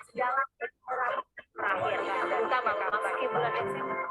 segala terakhir terutama memasuki bulan Desember.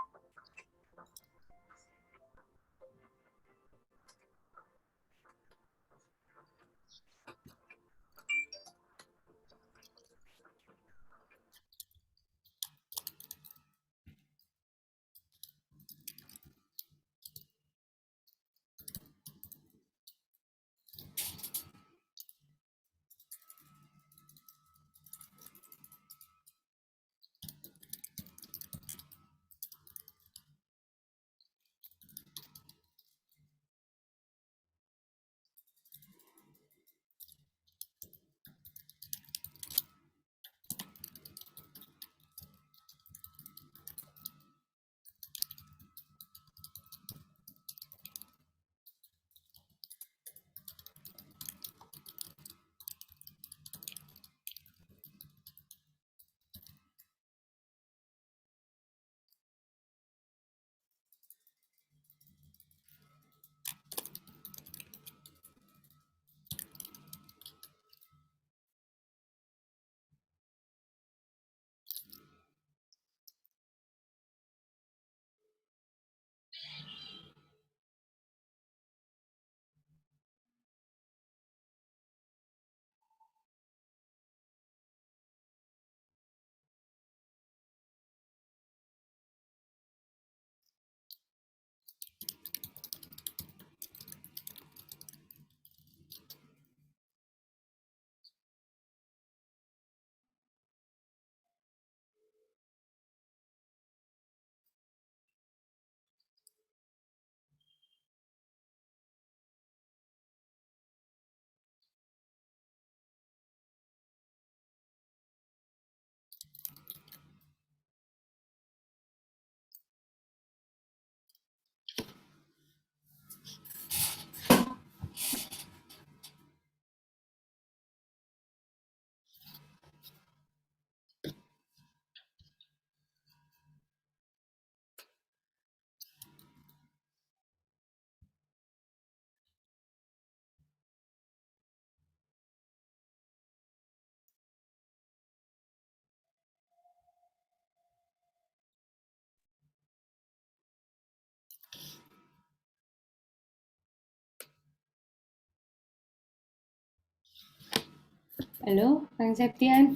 Halo, Kang Septian.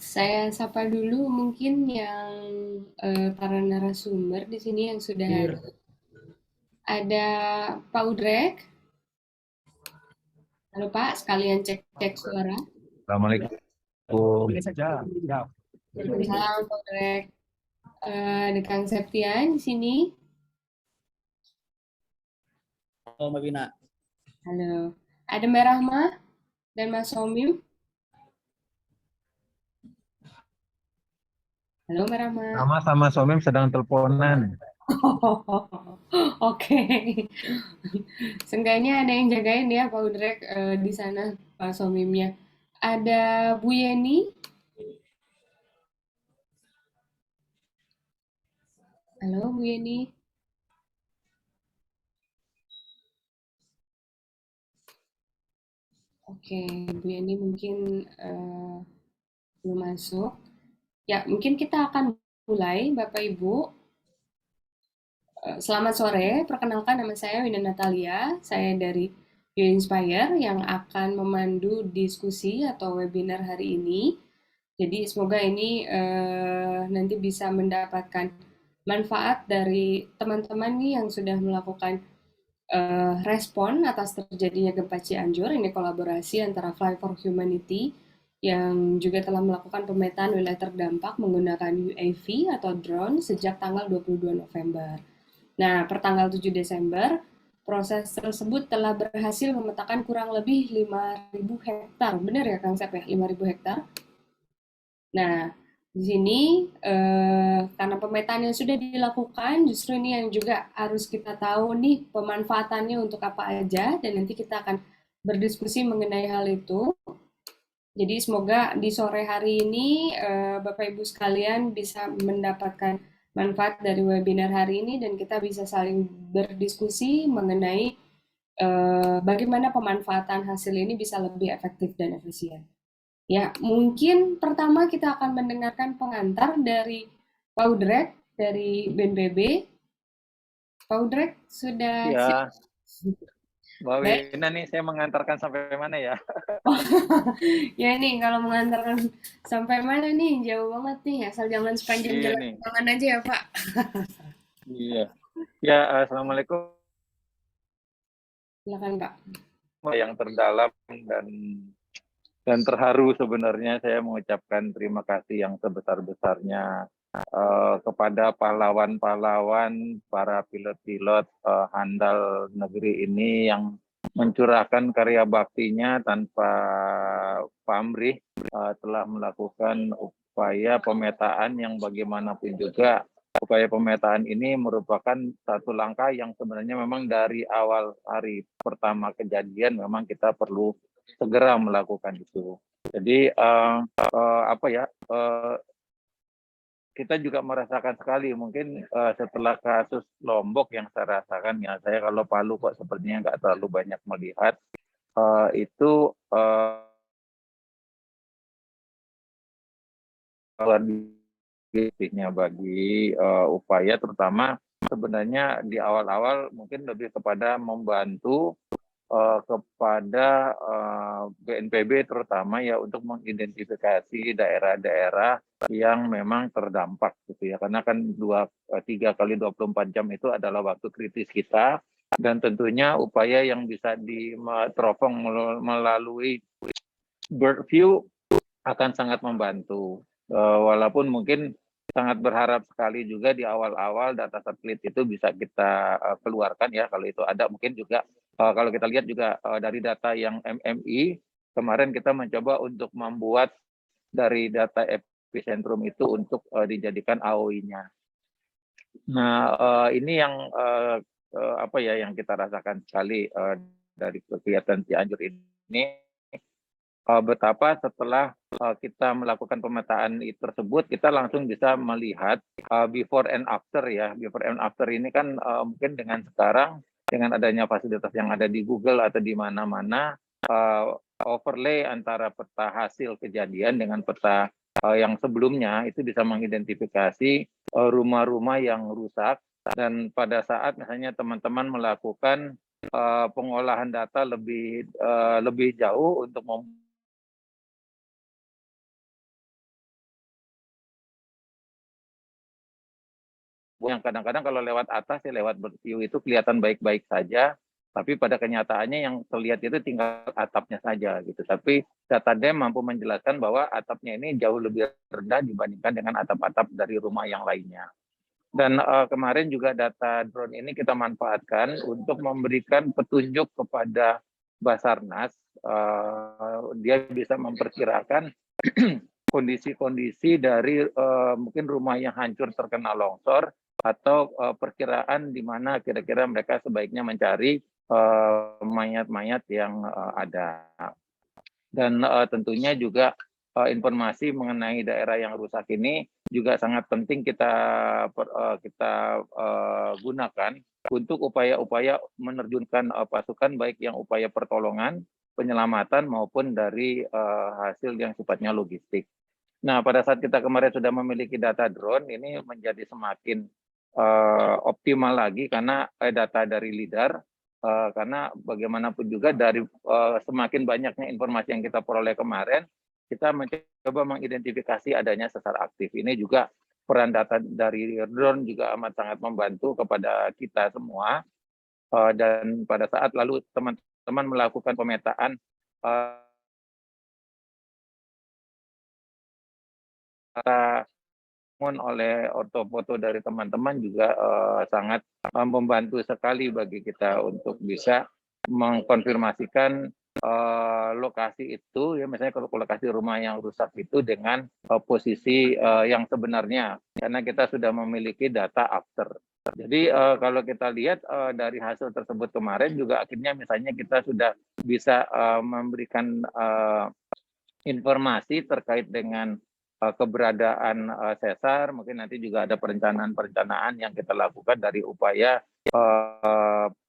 Saya sapa dulu mungkin yang para narasumber di sini yang sudah hadir. Ada Pak Udrek. Halo Pak, sekalian cek-cek suara. Assalamualaikum. Ini saja. Ya. Salam Pak Udrek. Ada Kang Septian di sini. Halo Mbak Vina. Halo. Ada Mbak Rahma dan Mas Somim. Halo Mbak Rahma. Sama-sama Somem sedang teleponan. Oke. Seenggaknya ada yang jagain ya Pak Udrek di sana Pak Somimnya. Ada Bu Yeni. Halo Bu Yeni. Oke, Bu Yeni mungkin belum masuk. Ya, mungkin kita akan mulai, Bapak Ibu. Selamat sore, perkenalkan nama saya Winda Natalia. Saya dari You Inspire yang akan memandu diskusi atau webinar hari ini. Jadi semoga ini nanti bisa mendapatkan manfaat dari teman-teman nih yang sudah melakukan respon atas terjadinya gempa Cianjur. Ini kolaborasi antara Fly for Humanity yang juga telah melakukan pemetaan wilayah terdampak menggunakan UAV atau drone sejak tanggal 22 November. Nah, per tanggal 7 Desember, proses tersebut telah berhasil memetakan kurang lebih 5.000 hektar. Benar ya Kang Sep ya? 5.000 hektar. Nah, di sini karena pemetaan yang sudah dilakukan, justru ini yang juga harus kita tahu nih pemanfaatannya untuk apa aja, dan nanti kita akan berdiskusi mengenai hal itu. Jadi semoga di sore hari ini Bapak Ibu sekalian bisa mendapatkan manfaat dari webinar hari ini dan kita bisa saling berdiskusi mengenai bagaimana pemanfaatan hasil ini bisa lebih efektif dan efisien. Ya, mungkin pertama kita akan mendengarkan pengantar dari Pak Udrek dari BNPB. Pak Udrek sudah siap? Ya, Mbak Baik. Wina nih saya mengantarkan sampai mana ya? Oh, ya nih kalau mengantarkan sampai mana nih? Jauh banget nih, asal jangan sepanjang Iya jalan nih. Kembangan aja ya Pak. Iya. Ya, Assalamualaikum Silakan Pak. yang terdalam dan terharu sebenarnya saya mengucapkan terima kasih yang sebesar-besarnya kepada pahlawan-pahlawan para pilot-pilot handal negeri ini yang mencurahkan karya baktinya tanpa pamrih telah melakukan upaya pemetaan yang bagaimanapun juga upaya pemetaan ini merupakan satu langkah yang sebenarnya memang dari awal hari pertama kejadian memang kita perlu segera melakukan itu. Jadi apa ya? Kita juga merasakan sekali mungkin setelah kasus Lombok yang saya rasakan ya saya kalau Palu kok sepertinya nggak terlalu banyak melihat itu luar biasa bagi upaya terutama sebenarnya di awal-awal mungkin lebih kepada membantu kepada BNPB terutama ya untuk mengidentifikasi daerah-daerah yang memang terdampak gitu ya karena kan 3 kali 24 jam itu adalah waktu kritis kita dan tentunya upaya yang bisa diteropong melalui bird view akan sangat membantu walaupun mungkin sangat berharap sekali juga di awal-awal data satelit itu bisa kita keluarkan ya kalau itu ada mungkin juga kalau kita lihat juga dari data yang MMI kemarin kita mencoba untuk membuat dari data epicentrum itu untuk dijadikan AOI-nya. Nah ini yang apa ya yang kita rasakan sekali dari kegiatan Cianjur ini betapa setelah kita melakukan pemetaan tersebut, kita langsung bisa melihat before and after ya. Before and after ini kan mungkin dengan sekarang, dengan adanya fasilitas yang ada di Google atau di mana-mana, overlay antara peta hasil kejadian dengan peta yang sebelumnya, itu bisa mengidentifikasi rumah-rumah yang rusak. Dan pada saat misalnya teman-teman melakukan pengolahan data lebih jauh untuk yang kadang-kadang kalau lewat atas ya lewat view itu kelihatan baik-baik saja, tapi pada kenyataannya yang terlihat itu tinggal atapnya saja gitu. Tapi data DEM mampu menjelaskan bahwa atapnya ini jauh lebih rendah dibandingkan dengan atap-atap dari rumah yang lainnya. Dan kemarin juga data drone ini kita manfaatkan untuk memberikan petunjuk kepada Basarnas. Dia bisa memperkirakan kondisi-kondisi dari mungkin rumah yang hancur terkena longsor atau perkiraan di mana kira-kira mereka sebaiknya mencari mayat-mayat yang ada. Dan tentunya juga informasi mengenai daerah yang rusak ini juga sangat penting kita gunakan untuk upaya-upaya menerjunkan pasukan baik yang upaya pertolongan, penyelamatan maupun dari hasil yang sifatnya logistik. Nah, pada saat kita kemarin sudah memiliki data drone, ini menjadi semakin optimal lagi karena data dari LIDAR, karena bagaimanapun juga dari semakin banyaknya informasi yang kita peroleh kemarin, kita mencoba mengidentifikasi adanya sesar aktif. Ini juga peran data dari drone juga amat sangat membantu kepada kita semua. Dan pada saat lalu teman-teman melakukan pemetaan oleh ortofoto dari teman-teman juga sangat membantu sekali bagi kita untuk bisa mengkonfirmasikan lokasi itu ya misalnya kalau lokasi rumah yang rusak itu dengan posisi yang sebenarnya karena kita sudah memiliki data after. Jadi kalau kita lihat dari hasil tersebut kemarin juga akhirnya misalnya kita sudah bisa memberikan informasi terkait dengan keberadaan sesar, mungkin nanti juga ada perencanaan-perencanaan yang kita lakukan dari upaya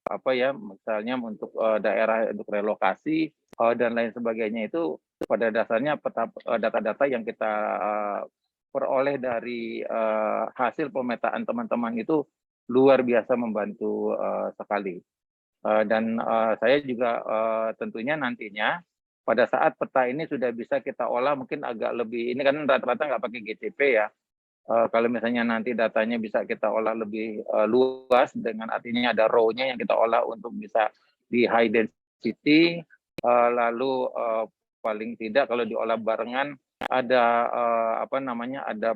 apa ya, misalnya untuk daerah untuk relokasi dan lain sebagainya itu pada dasarnya data-data yang kita peroleh dari hasil pemetaan teman-teman itu luar biasa membantu sekali. Dan saya juga tentunya nantinya pada saat peta ini sudah bisa kita olah mungkin agak lebih, ini kan rata-rata nggak pakai GCP ya. Kalau misalnya nanti datanya bisa kita olah lebih luas, dengan artinya ada row-nya yang kita olah untuk bisa di high density, lalu paling tidak kalau diolah barengan ada ada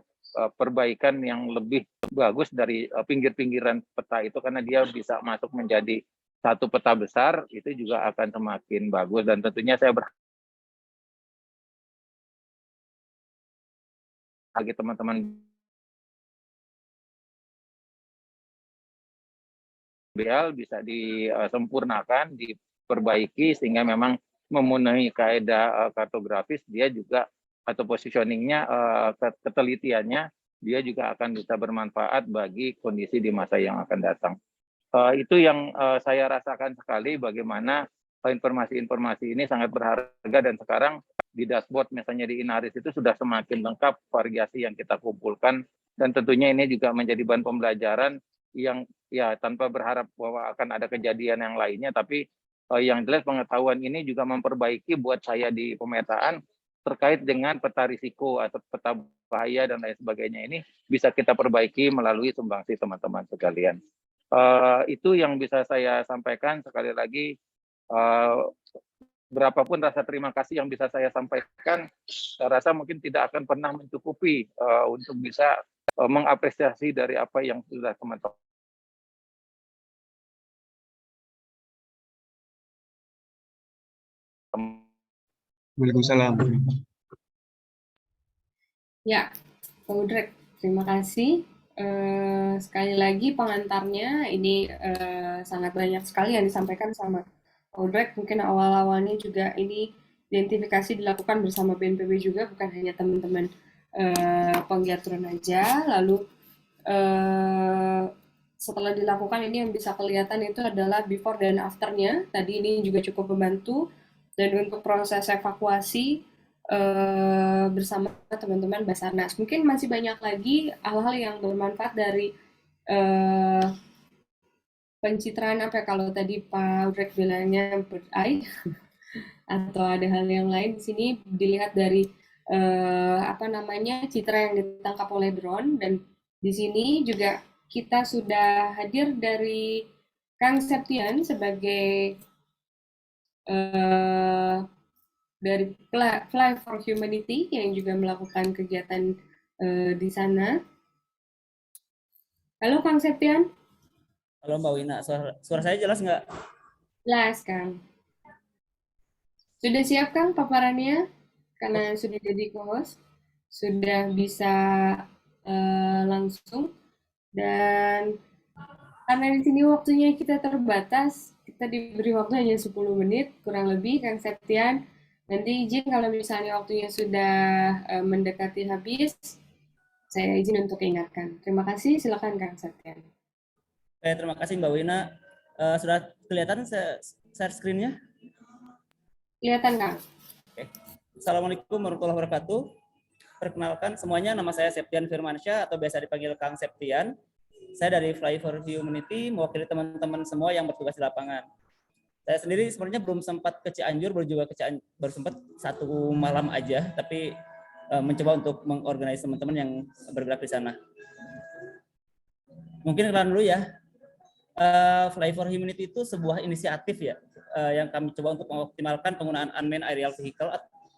perbaikan yang lebih bagus dari pinggir-pinggiran peta itu, karena dia bisa masuk menjadi satu peta besar, itu juga akan semakin bagus. Dan tentunya saya berharap bagi teman-teman BL bisa disempurnakan, diperbaiki sehingga memang memenuhi kaidah kartografis, dia juga atau positioningnya, ketelitiannya, dia juga akan bisa bermanfaat bagi kondisi di masa yang akan datang. Itu yang saya rasakan sekali, bagaimana informasi-informasi ini sangat berharga, dan sekarang di dashboard misalnya di Inaris itu sudah semakin lengkap variasi yang kita kumpulkan, dan tentunya ini juga menjadi bahan pembelajaran yang ya tanpa berharap bahwa akan ada kejadian yang lainnya, tapi yang jelas pengetahuan ini juga memperbaiki buat saya di pemetaan terkait dengan peta risiko atau peta bahaya dan lain sebagainya, ini bisa kita perbaiki melalui sumbangsi teman-teman sekalian. Itu yang bisa saya sampaikan. Sekali lagi, berapapun rasa terima kasih yang bisa saya sampaikan, saya rasa mungkin tidak akan pernah mencukupi untuk bisa mengapresiasi dari apa yang sudah teman-teman. Waalaikumsalam. Ya, Pak Udrek, terima kasih. Sekali lagi pengantarnya ini sangat banyak sekali yang disampaikan sama Pak Udrek. Mungkin awal-awalnya juga ini identifikasi dilakukan bersama BNPB juga, bukan hanya teman-teman penggiat drone aja. Lalu setelah dilakukan, ini yang bisa kelihatan itu adalah before dan afternya. Tadi ini juga cukup membantu. Dan untuk proses evakuasi bersama teman-teman Basarnas, mungkin masih banyak lagi hal-hal yang bermanfaat dari pencitraan apa kalau tadi Pak Udrek bilangnya bird eye atau ada hal yang lain. Di sini dilihat dari citra yang ditangkap oleh drone, dan di sini juga kita sudah hadir dari Kang Septian sebagai dari Fly for Humanity yang juga melakukan kegiatan di sana. Halo Kang Septian. Halo Mbak Wina, suara saya jelas nggak? Jelas Kang. Sudah siap Kang paparannya? Karena sudah jadi co-host, sudah bisa langsung. Dan karena di sini waktunya kita terbatas, kita diberi waktu hanya 10 menit kurang lebih, Kang Septian. Nanti izin kalau misalnya waktunya sudah mendekati habis, saya izin untuk ingatkan. Terima kasih, silakan Kang Septian. Terima kasih Mbak Wina. Sudah kelihatan share screen-nya? Kelihatan Kang. Oke. Assalamualaikum warahmatullahi wabarakatuh. Perkenalkan semuanya, nama saya Septian Firmansyah atau biasa dipanggil Kang Septian. Saya dari Fly for Humanity, mewakili teman-teman semua yang bertugas di lapangan. Saya sendiri sebenarnya belum sempat ke Cianjur, baru sempat satu malam aja, tapi mencoba untuk mengorganisasi teman-teman yang bergerak di sana. Mungkin kenalan dulu ya. Fly for Humanity itu sebuah inisiatif ya, yang kami coba untuk mengoptimalkan penggunaan unmanned aerial vehicle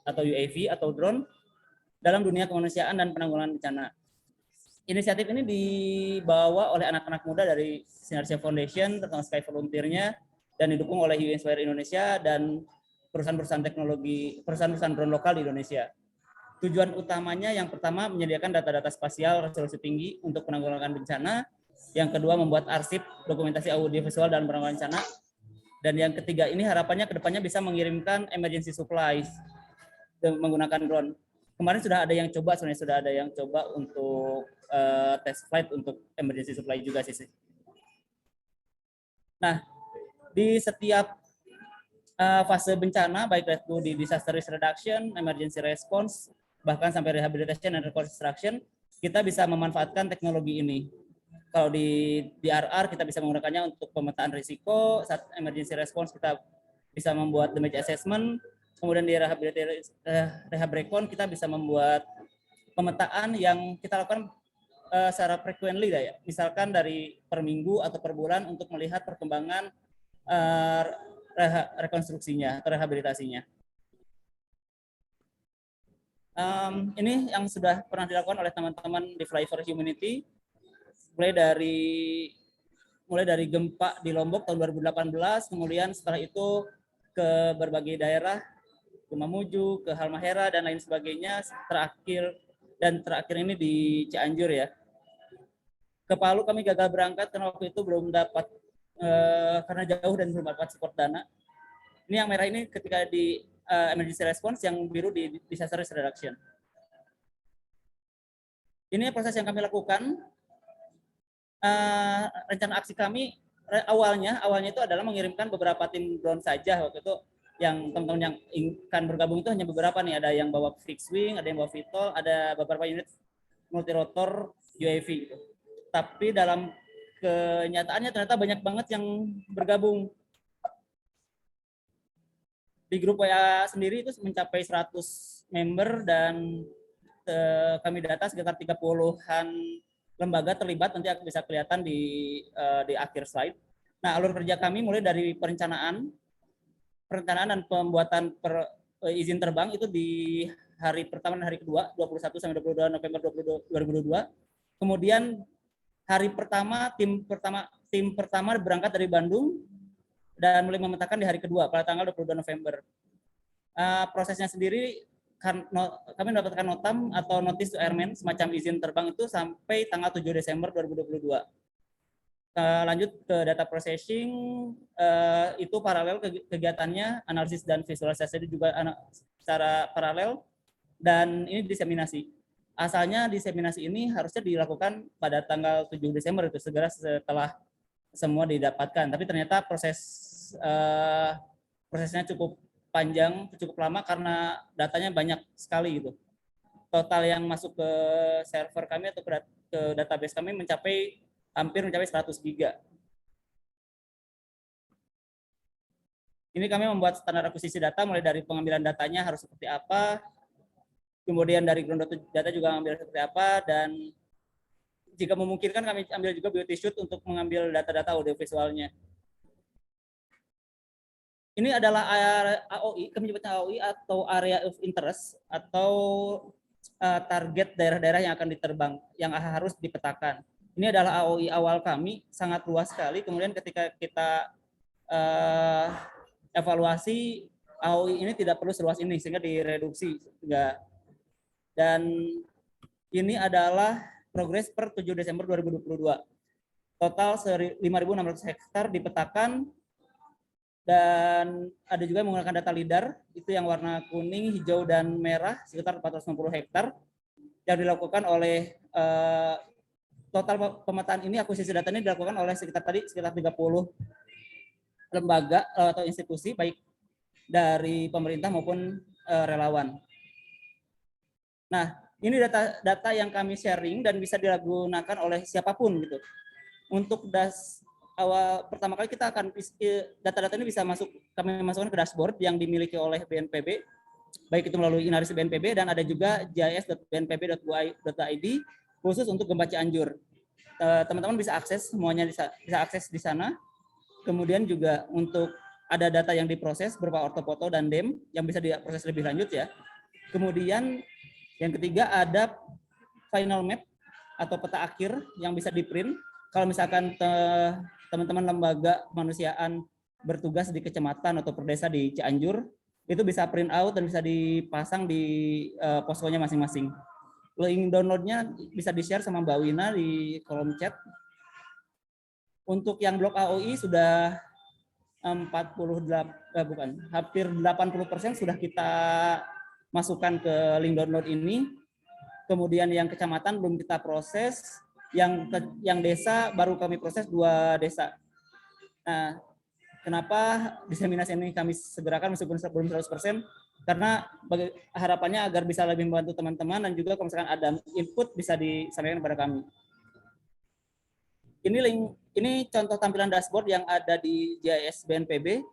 atau UAV atau drone dalam dunia kemanusiaan dan penanggulangan bencana. Inisiatif ini dibawa oleh anak-anak muda dari Sinarsia Foundation tentang Sky Volunteer-nya, dan didukung oleh UInspire Indonesia dan perusahaan-perusahaan teknologi, perusahaan-perusahaan drone lokal di Indonesia. Tujuan utamanya yang pertama menyediakan data-data spasial resolusi tinggi untuk penanggulangan bencana, yang kedua membuat arsip dokumentasi audiovisual dan penanggulangan bencana, dan yang ketiga ini harapannya kedepannya bisa mengirimkan emergency supplies menggunakan drone. Kemarin sudah ada yang coba, sebenarnya sudah ada yang coba untuk test flight untuk emergency supply juga sih. Nah, di setiap fase bencana, baik itu di disaster risk reduction, emergency response, bahkan sampai rehabilitation dan reconstruction, kita bisa memanfaatkan teknologi ini. Kalau di DRR kita bisa menggunakannya untuk pemetaan risiko, saat emergency response kita bisa membuat damage assessment, kemudian di rehab-recon kita bisa membuat pemetaan yang kita lakukan secara frequently ya, misalkan dari per minggu atau per bulan untuk melihat perkembangan rekonstruksinya atau rehabilitasinya. Ini yang sudah pernah dilakukan oleh teman-teman di Fly for Humanity, mulai dari gempa di Lombok tahun 2018, kemudian setelah itu ke berbagai daerah, ke Mamuju, ke Halmahera dan lain sebagainya, terakhir ini di Cianjur ya. Ke Palu kami gagal berangkat karena waktu itu belum dapat karena jauh dan belum dapat support dana. Ini yang merah ini ketika di emergency response, yang biru di disaster risk reduction. Ini proses yang kami lakukan. Rencana aksi kami awalnya itu adalah mengirimkan beberapa tim drone saja waktu itu. Yang teman-teman yang akan bergabung itu hanya beberapa nih, ada yang bawa fixed wing, ada yang bawa VTOL, ada beberapa unit multirotor UAV gitu. Tapi dalam kenyataannya ternyata banyak banget yang bergabung. Di grup WA sendiri itu mencapai 100 member dan kami data sekitar 30-an lembaga terlibat, nanti bisa kelihatan di akhir slide. Nah, alur kerja kami mulai dari perencanaan dan pembuatan izin terbang itu di hari pertama dan hari kedua, 21 sampai 22 November 2022. Kemudian hari pertama tim pertama berangkat dari Bandung dan mulai memetakan di hari kedua pada tanggal 22 November. Prosesnya sendiri kami mendapatkan notam atau notice to airmen semacam izin terbang itu sampai tanggal 7 Desember 2022. Lanjut ke data processing, itu paralel kegiatannya, analisis dan visualisasi juga secara paralel, dan ini diseminasi. Asalnya diseminasi ini harusnya dilakukan pada tanggal 7 Desember itu, segera setelah semua didapatkan. Tapi ternyata prosesnya cukup panjang, cukup lama karena datanya banyak sekali gitu. Total yang masuk ke server kami atau ke database kami hampir mencapai 100 giga. Ini kami membuat standar akuisisi data, mulai dari pengambilan datanya harus seperti apa, kemudian dari ground data juga mengambil seperti apa, dan jika memungkinkan kami ambil juga beauty shoot untuk mengambil data-data audiovisualnya. Ini adalah AOI, kami menyebutnya AOI atau Area of Interest, atau target daerah-daerah yang akan diterbang, yang harus dipetakan. Ini adalah AOI awal kami, sangat luas sekali. Kemudian ketika kita evaluasi, AOI ini tidak perlu seluas ini, sehingga direduksi. Dan ini adalah progres per 7 Desember 2022. Total 5.600 hektar dipetakan, dan ada juga yang menggunakan data LIDAR, itu yang warna kuning, hijau, dan merah, sekitar 460 hektar, yang dilakukan oleh total pemetaan ini, akuisisi data ini dilakukan oleh sekitar 30 lembaga atau institusi, baik dari pemerintah maupun relawan. Nah, ini data yang kami sharing dan bisa digunakan oleh siapapun gitu. Untuk pertama kali kita akan data-data ini bisa kami masukkan ke dashboard yang dimiliki oleh BNPB, baik itu melalui Inaris BNPB, dan ada juga gis.bnpb.go.id khusus untuk gempa Cianjur. Teman-teman bisa akses semuanya, bisa akses di sana. Kemudian juga untuk ada data yang diproses berupa ortofoto dan DEM yang bisa diproses lebih lanjut ya. Kemudian yang ketiga ada final map atau peta akhir yang bisa di-print. Kalau misalkan teman-teman lembaga kemanusiaan bertugas di kecamatan atau per desa di Cianjur, itu bisa print out dan bisa dipasang di poskonya masing-masing. Link downloadnya bisa di-share sama Mbak Wina di kolom chat. Untuk yang blok AOI sudah hampir 80% sudah kita masukkan ke link download ini. Kemudian yang kecamatan belum kita proses, yang desa baru kami proses 2 desa. Nah, Kenapa diseminasi ini kami segerakan meskipun belum 100%? Karena harapannya agar bisa lebih membantu teman-teman dan juga kalau misalkan ada input bisa disampaikan kepada kami. Ini contoh tampilan dashboard yang ada di GIS BNPB.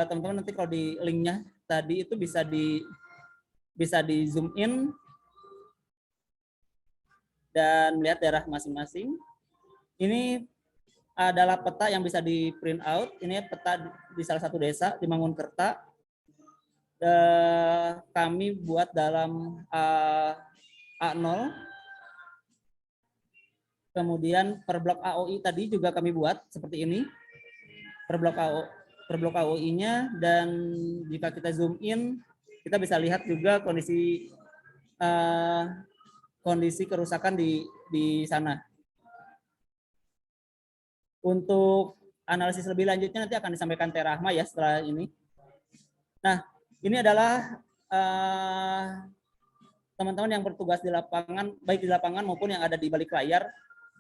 Teman-teman nanti kalau di linknya tadi itu bisa di zoom in dan melihat daerah masing-masing. Ini adalah peta yang bisa di print out. Ini peta di salah satu desa di Mangunkerta. Kami buat dalam A0. Kemudian per blok AOI tadi juga kami buat seperti ini. Per blok AOI-nya, dan jika kita zoom in, kita bisa lihat juga kondisi kerusakan di sana. Untuk analisis lebih lanjutnya nanti akan disampaikan Teh Rahma ya setelah ini. Nah, ini adalah teman-teman yang bertugas di lapangan, baik di lapangan maupun yang ada di balik layar.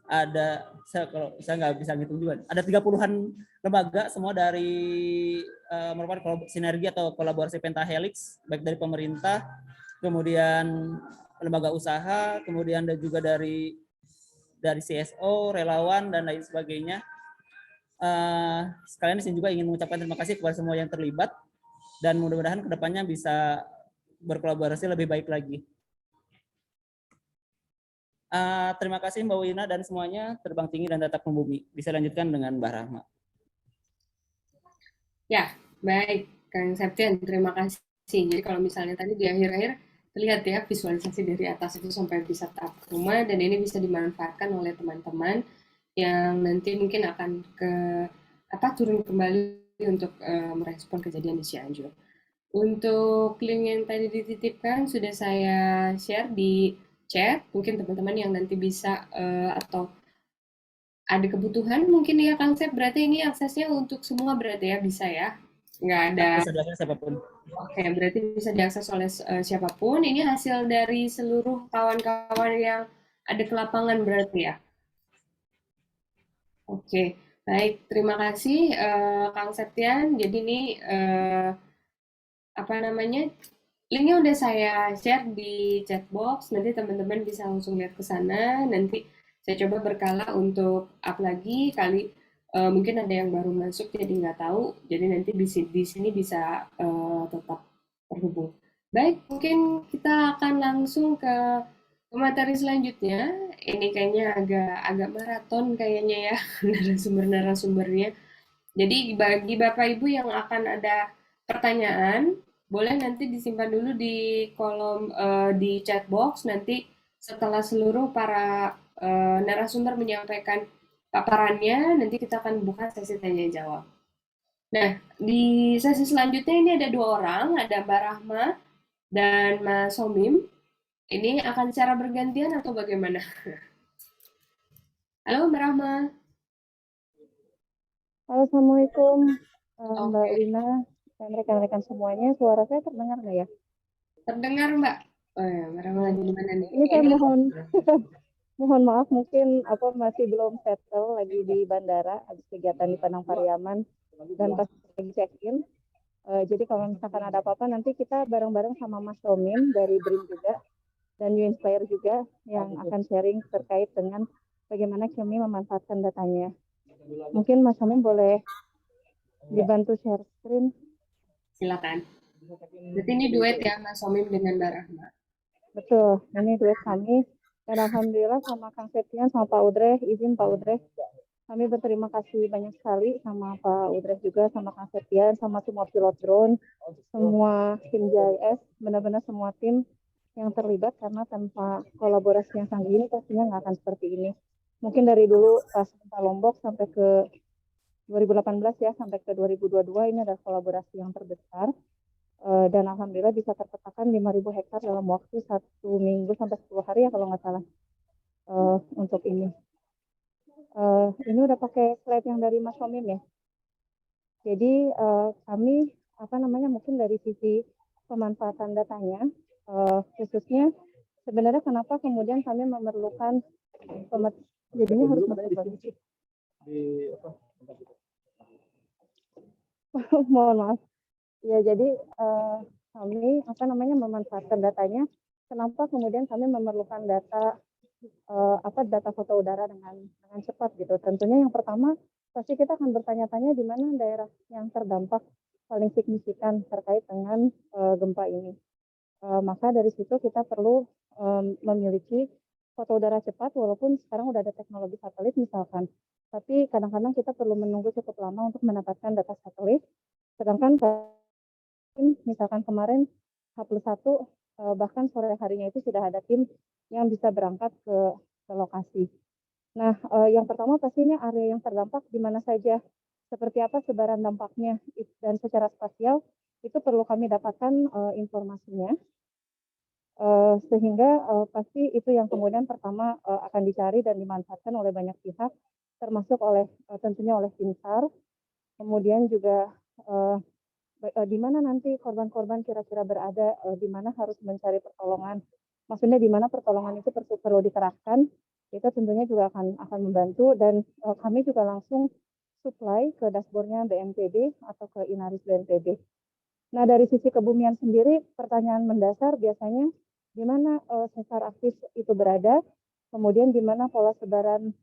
Kalau saya nggak bisa ngitung juga, ada 30-an lembaga, semua dari merupakan sinergi atau kolaborasi pentahelix, baik dari pemerintah, kemudian lembaga usaha, kemudian dan juga dari CSO, relawan, dan lain sebagainya. Sekalian di sini juga ingin mengucapkan terima kasih kepada semua yang terlibat, dan mudah-mudahan kedepannya bisa berkolaborasi lebih baik lagi. Terima kasih Mbak Wina dan semuanya. Terbang tinggi dan tetap membumi. Bisa lanjutkan dengan Mbak Rahma. Ya, baik Kang Septian, terima kasih. Jadi kalau misalnya tadi di akhir-akhir terlihat ya visualisasi dari atas itu sampai bisa tahap rumah, dan ini bisa dimanfaatkan oleh teman-teman yang nanti mungkin akan turun kembali untuk merespon kejadian di Cianjur. Untuk link yang tadi dititipkan sudah saya share di chat, mungkin teman-teman yang nanti bisa atau ada kebutuhan mungkin ya Kang Sep, berarti ini aksesnya untuk semua berarti ya, bisa ya? Nggak ada. Bisa diakses siapapun. Oke, berarti bisa diakses oleh siapapun. Ini hasil dari seluruh kawan-kawan yang ada ke lapangan berarti ya? Oke, baik. Terima kasih Kang Septian. Jadi ini linknya udah saya share di chat box. Nanti teman-teman bisa langsung lihat ke sana. Nanti saya coba berkala untuk up lagi. Mungkin ada yang baru masuk jadi nggak tahu. Jadi nanti di sini bisa tetap terhubung. Baik, mungkin kita akan langsung ke materi selanjutnya. Ini kayaknya agak maraton kayaknya ya narasumbernya. Jadi bagi Bapak Ibu yang akan ada pertanyaan, boleh nanti disimpan dulu di kolom di chat box. Nanti setelah seluruh para narasumber menyampaikan paparannya, nanti kita akan buka sesi tanya jawab. Nah, di sesi selanjutnya ini ada 2 orang, ada Mbak Rahma dan Mas Somim. Ini akan secara bergantian atau bagaimana? Halo Mbak Rahma. Halo, Assalamualaikum Mbak Oke. Wina dan rekan-rekan semuanya. Suara saya terdengar nggak ya? Terdengar Mbak. Oh ya, Mbak Rahma lagi di mana nih? Ini saya mohon maaf, mungkin masih belum settle, lagi di bandara habis kegiatan di Padang Pariaman dan pas lagi check-in. Jadi kalau misalkan ada apa-apa nanti kita bareng-bareng sama Mas Tomim dari BRIN juga dan Inspire juga yang akan sharing terkait dengan bagaimana kami memanfaatkan datanya. Mungkin Mas Tomim boleh dibantu share screen. Silakan. Berarti ini duet ya Mas Somim dengan Mbak Rahma. Betul, ini duet kami. Dan alhamdulillah sama Kang Septian sama Pak Udreh, izin Pak Udreh, kami berterima kasih banyak sekali sama Pak Udreh juga, sama Kang Septian, sama semua pilot drone, semua tim GIS, benar-benar semua tim yang terlibat, karena tanpa kolaborasi yang sangat ini pastinya nggak akan seperti ini. Mungkin dari dulu pas kita Lombok sampai ke 2018 ya, sampai ke 2022 ini adalah kolaborasi yang terbesar. Dan alhamdulillah bisa terpetakan 5.000 hektar dalam waktu 1 minggu sampai 10 hari ya kalau nggak salah untuk ini. Ini udah pakai slide yang dari Mas Somim ya. Jadi kami mungkin dari sisi pemanfaatan datanya, khususnya sebenarnya kenapa kemudian kami memerlukan jadinya harus Mohon maaf. Ya, jadi kami memanfaatkan datanya. Kenapa kemudian kami memerlukan data data foto udara dengan cepat gitu. Tentunya yang pertama pasti kita akan bertanya-tanya di mana daerah yang terdampak paling signifikan terkait dengan gempa ini. Maka dari situ kita perlu memiliki foto udara cepat walaupun sekarang udah ada teknologi satelit misalkan. Tapi kadang-kadang kita perlu menunggu cukup lama untuk mendapatkan data satelit. Sedangkan misalkan kemarin H+1 bahkan sore harinya itu sudah ada tim yang bisa berangkat ke lokasi. Nah, yang pertama pastinya area yang terdampak di mana saja, seperti apa sebaran dampaknya, dan secara spasial itu perlu kami dapatkan informasinya, sehingga pasti itu yang kemudian pertama akan dicari dan dimanfaatkan oleh banyak pihak, termasuk oleh tentunya oleh tim SAR, kemudian juga di mana nanti korban-korban kira-kira berada, di mana harus mencari pertolongan. Maksudnya di mana pertolongan itu perlu dikerahkan, itu tentunya juga akan membantu dan kami juga langsung supply ke dashboardnya BNPB atau ke Inaris BNPB. Nah, dari sisi kebumian sendiri, pertanyaan mendasar biasanya di mana sesar aktif itu berada, kemudian di mana pola sebaran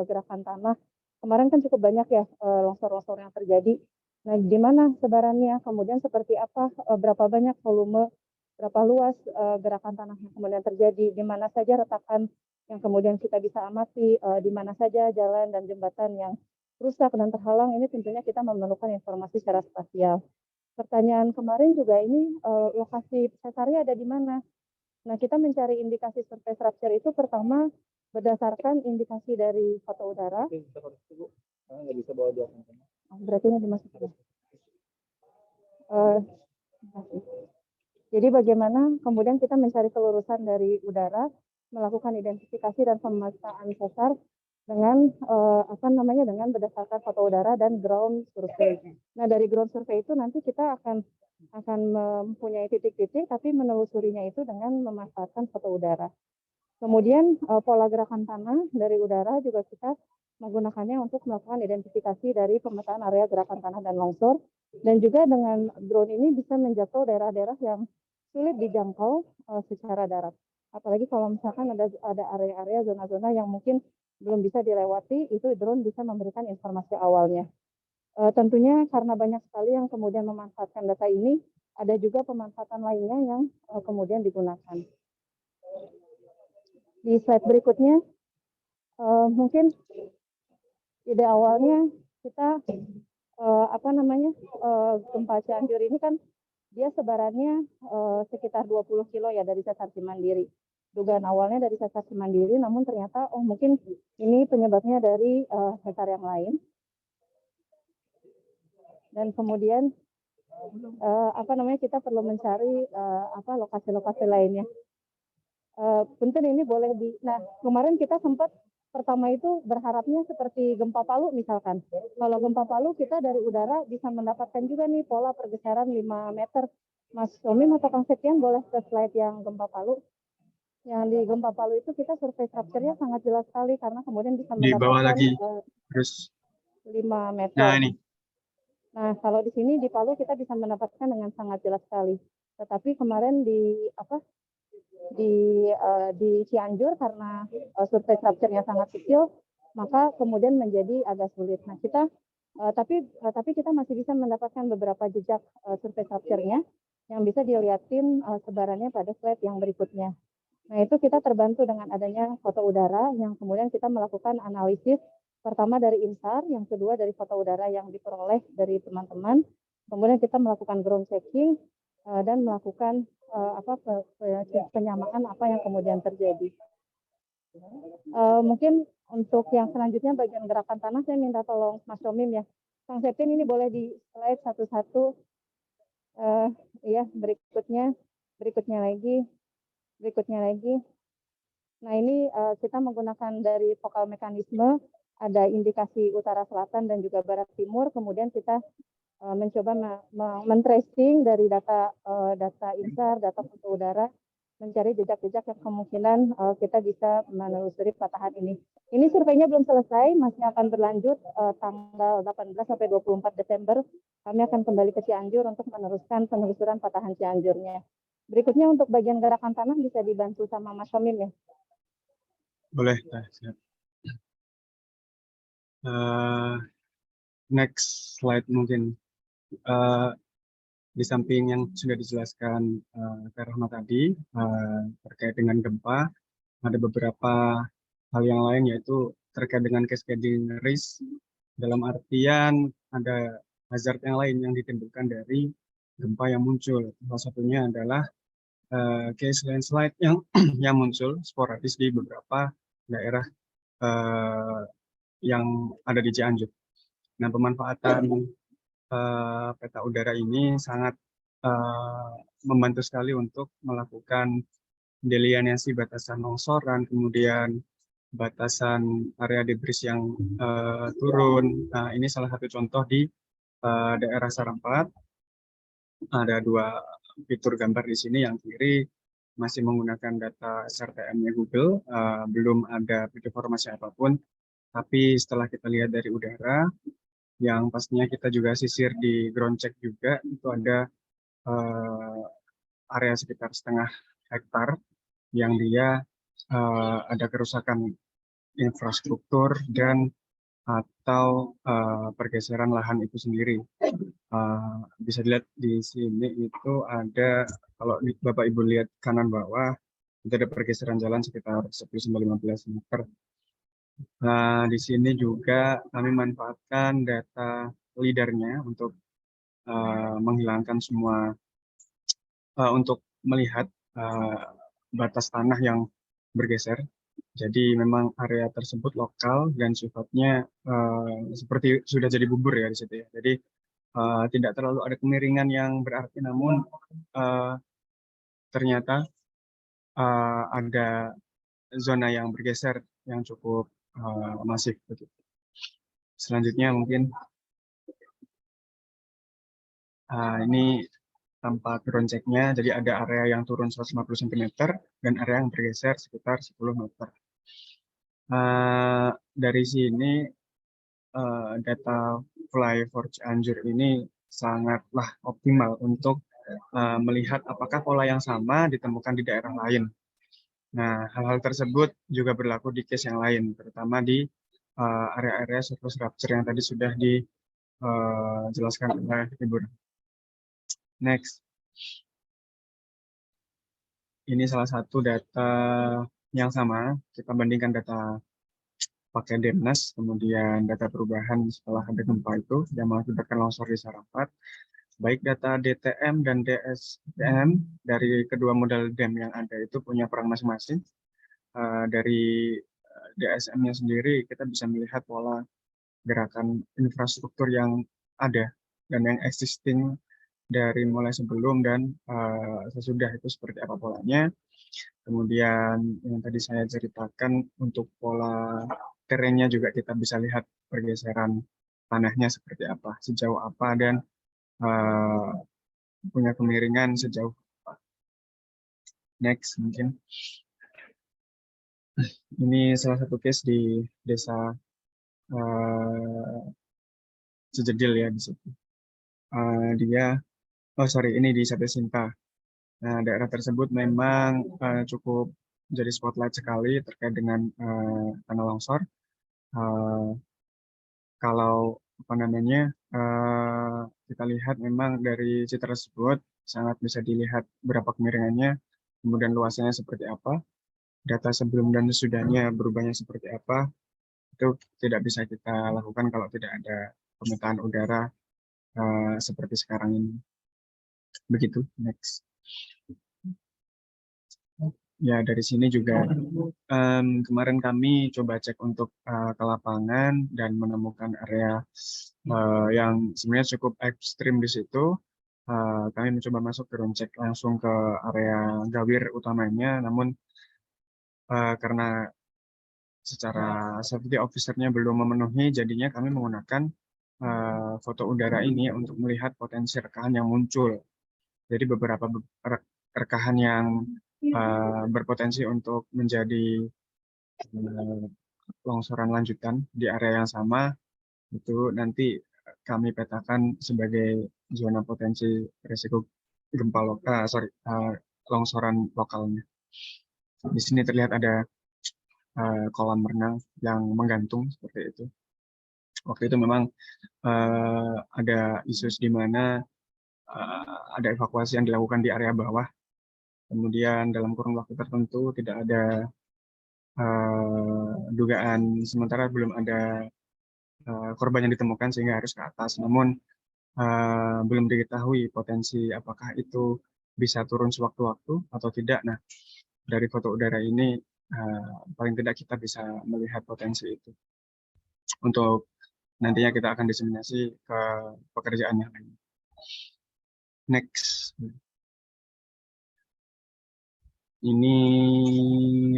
gerakan tanah. Kemarin kan cukup banyak ya longsor-longsor yang terjadi. Nah, di mana sebarannya, kemudian seperti apa, berapa banyak volume, berapa luas gerakan tanah yang kemudian terjadi, di mana saja retakan yang kemudian kita bisa amati, di mana saja jalan dan jembatan yang rusak dan terhalang, ini tentunya kita memerlukan informasi secara spasial. Pertanyaan kemarin juga ini lokasi sesarnya ada di mana? Nah, kita mencari indikasi surface rupture itu pertama berdasarkan indikasi dari foto udara. Berarti ini dimasukin. Jadi bagaimana kemudian kita mencari kelurusan dari udara, melakukan identifikasi dan pemetaan sesar dengan dengan berdasarkan foto udara dan ground survey. Nah, dari ground survey itu nanti kita akan mempunyai titik-titik, tapi menelusurinya itu dengan memanfaatkan foto udara. Kemudian pola gerakan tanah dari udara juga kita menggunakannya untuk melakukan identifikasi dari pemetaan area gerakan tanah dan longsor. Dan juga dengan drone ini bisa menjangkau daerah-daerah yang sulit dijangkau secara darat. Apalagi kalau misalkan ada area-area zona-zona yang mungkin belum bisa dilewati, itu drone bisa memberikan informasi awalnya. Tentunya karena banyak sekali yang kemudian memanfaatkan data ini, ada juga pemanfaatan lainnya yang kemudian digunakan. Di slide berikutnya, mungkin ide awalnya kita gempa Cianjur ini kan dia sebarannya sekitar 20 kilo ya dari sesar Cimandiri. Dugaan awalnya dari sesar Cimandiri, namun ternyata mungkin ini penyebabnya dari sesar yang lain. Dan kemudian kita perlu mencari lokasi-lokasi lainnya. Punten ini boleh kemarin kita sempat pertama itu berharapnya seperti gempa Palu misalkan. Kalau gempa Palu kita dari udara bisa mendapatkan juga nih pola pergeseran 5 meter. Mas Tomim atau Kang Septian boleh ke slide yang gempa Palu. Yang di gempa Palu itu kita survei structure-nya sangat jelas sekali karena kemudian bisa Di bawah mendapatkan lagi, terus 5 meter. nah ini. Nah, kalau di sini di Palu kita bisa mendapatkan dengan sangat jelas sekali. Tetapi kemarin di Cianjur karena survei structure-nya sangat kecil, maka kemudian menjadi agak sulit. Nah, tapi kita masih bisa mendapatkan beberapa jejak survei structure-nya yang bisa dilihatin sebarannya pada slide yang berikutnya. Nah, itu kita terbantu dengan adanya foto udara yang kemudian kita melakukan analisis pertama dari INSAR, yang kedua dari foto udara yang diperoleh dari teman-teman. Kemudian kita melakukan ground checking dan melakukan penyamaan apa yang kemudian terjadi. Mungkin untuk yang selanjutnya bagian gerakan tanah saya minta tolong Mas Tomim ya. Kang Septin ini boleh di slide satu-satu. Berikutnya lagi. Nah, ini kita menggunakan dari vokal mekanisme, ada indikasi utara selatan dan juga barat timur, kemudian kita mencoba men-tracing dari data INSAR, data foto udara, mencari jejak-jejak yang kemungkinan kita bisa menelusuri patahan ini. Ini surveinya belum selesai, masih akan berlanjut tanggal 18 sampai 24 Desember. Kami akan kembali ke Cianjur untuk meneruskan penelusuran patahan Cianjurnya. Berikutnya untuk bagian gerakan tanah bisa dibantu sama Mas Somim ya. Boleh. Siap. Next slide mungkin. Di samping yang sudah dijelaskan Kak Rahma tadi terkait dengan gempa, ada beberapa hal yang lain yaitu terkait dengan cascading risk, dalam artian ada hazard yang lain yang ditimbulkan dari gempa yang muncul. Salah satunya adalah case landslide yang yang muncul sporadis di beberapa daerah yang ada di Cianjur. Nah, pemanfaatan peta udara ini sangat membantu sekali untuk melakukan delineasi batasan longsoran, kemudian batasan area debris yang turun. Nah, ini salah satu contoh di daerah Sarampat. Ada dua fitur gambar di sini. Yang kiri masih menggunakan data SRTM-nya Google, belum ada informasi apapun. Tapi setelah kita lihat dari udara, yang pastinya kita juga sisir di ground check juga, itu ada area sekitar 0,5 hektar yang dia ada kerusakan infrastruktur dan atau pergeseran lahan itu sendiri. Bisa dilihat di sini itu ada, kalau Bapak Ibu lihat kanan bawah, itu ada pergeseran jalan sekitar 10-15 meter. Nah, di sini juga kami manfaatkan data LIDAR-nya untuk menghilangkan semua, untuk melihat batas tanah yang bergeser. Jadi memang area tersebut lokal dan sifatnya seperti sudah jadi bubur ya di situ ya. Jadi tidak terlalu ada kemiringan yang berarti, namun ternyata ada zona yang bergeser yang cukup masif. Selanjutnya mungkin ini tanpa ground check-nya, jadi ada area yang turun 150 cm dan area yang bergeser sekitar 10 meter. Dari sini data Fly4 Cianjur ini sangatlah optimal untuk melihat apakah pola yang sama ditemukan di daerah lain. Nah, hal-hal tersebut juga berlaku di case yang lain, terutama di area-area surface rupture yang tadi sudah dijelaskan oleh Ibu. Next. Ini salah satu data yang sama, kita bandingkan data pakai DEMNAS, kemudian data perubahan setelah ada gempa itu yang mengakibatkan longsor di Sarampat. Baik data DTM dan DSTM dari kedua model DEM yang ada itu punya peran masing-masing. Dari DSM-nya sendiri kita bisa melihat pola gerakan infrastruktur yang ada dan yang existing dari mulai sebelum dan sesudah itu seperti apa polanya. Kemudian yang tadi saya ceritakan untuk pola terennya juga kita bisa lihat pergeseran tanahnya seperti apa, sejauh apa, dan punya kemiringan sejauh apa. Next mungkin. Ini salah satu case di desa Cijedil ya di situ. Ini di Sate Sinta. Nah, daerah tersebut memang cukup jadi spotlight sekali terkait dengan tanah longsor. Kalau kita lihat memang dari citra tersebut sangat bisa dilihat berapa kemiringannya, kemudian luasannya seperti apa, data sebelum dan sesudahnya berubahnya seperti apa, itu tidak bisa kita lakukan kalau tidak ada pemetaan udara seperti sekarang ini. Begitu, next. Ya, dari sini juga kemarin kami coba cek untuk ke lapangan dan menemukan area yang sebenarnya cukup ekstrim di situ. Kami mencoba masuk ground check langsung ke area gawir utamanya, namun karena secara safety officer-nya belum memenuhi, jadinya kami menggunakan foto udara ini untuk melihat potensi rekahan yang muncul. Jadi beberapa rekahan yang berpotensi untuk menjadi longsoran lanjutan di area yang sama, itu nanti kami petakan sebagai zona potensi risiko gempa lokal, longsoran lokalnya. Di sini terlihat ada kolam renang yang menggantung seperti itu. Waktu itu memang ada isu di mana ada evakuasi yang dilakukan di area bawah. Kemudian dalam kurun waktu tertentu tidak ada dugaan, sementara belum ada korban yang ditemukan sehingga harus ke atas. Namun belum diketahui potensi apakah itu bisa turun sewaktu-waktu atau tidak. Nah, dari foto udara ini paling tidak kita bisa melihat potensi itu. Untuk nantinya kita akan diseminasi ke pekerjaan yang lain. Next. Ini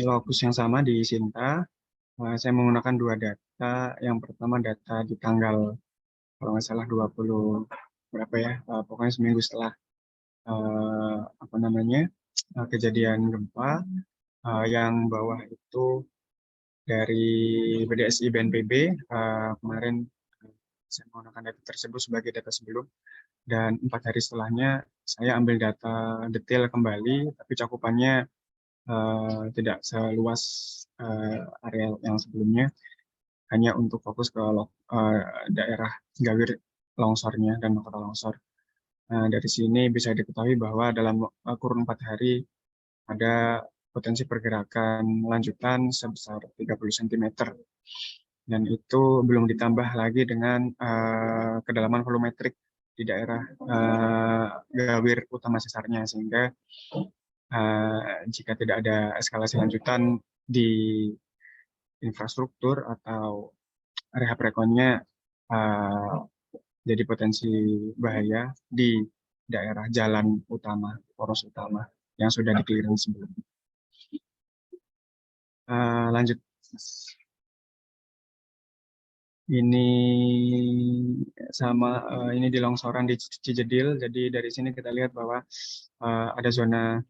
lokus yang sama di Sinta. Saya menggunakan dua data. Yang pertama data di tanggal, kalau nggak salah 20 berapa ya, pokoknya seminggu setelah kejadian gempa. Yang bawah itu dari BDSI BNPB, kemarin saya menggunakan data tersebut sebagai data sebelum, dan 4 hari setelahnya saya ambil data detail kembali, tapi cakupannya tidak seluas area yang sebelumnya, hanya untuk fokus ke daerah Gawir longsornya dan mahkota longsor. Dari sini bisa diketahui bahwa dalam kurun 4 hari ada potensi pergerakan lanjutan sebesar 30 cm. Dan itu belum ditambah lagi dengan kedalaman volumetrik di daerah Gawir utama sesarnya, sehingga jika tidak ada eskalasi lanjutan di infrastruktur atau rehab rekonnya, jadi potensi bahaya di daerah jalan utama, poros utama yang sudah di-clearance sebelumnya. Lanjut. Ini sama, ini di longsoran di Cijedil. Jadi dari sini kita lihat bahwa ada zona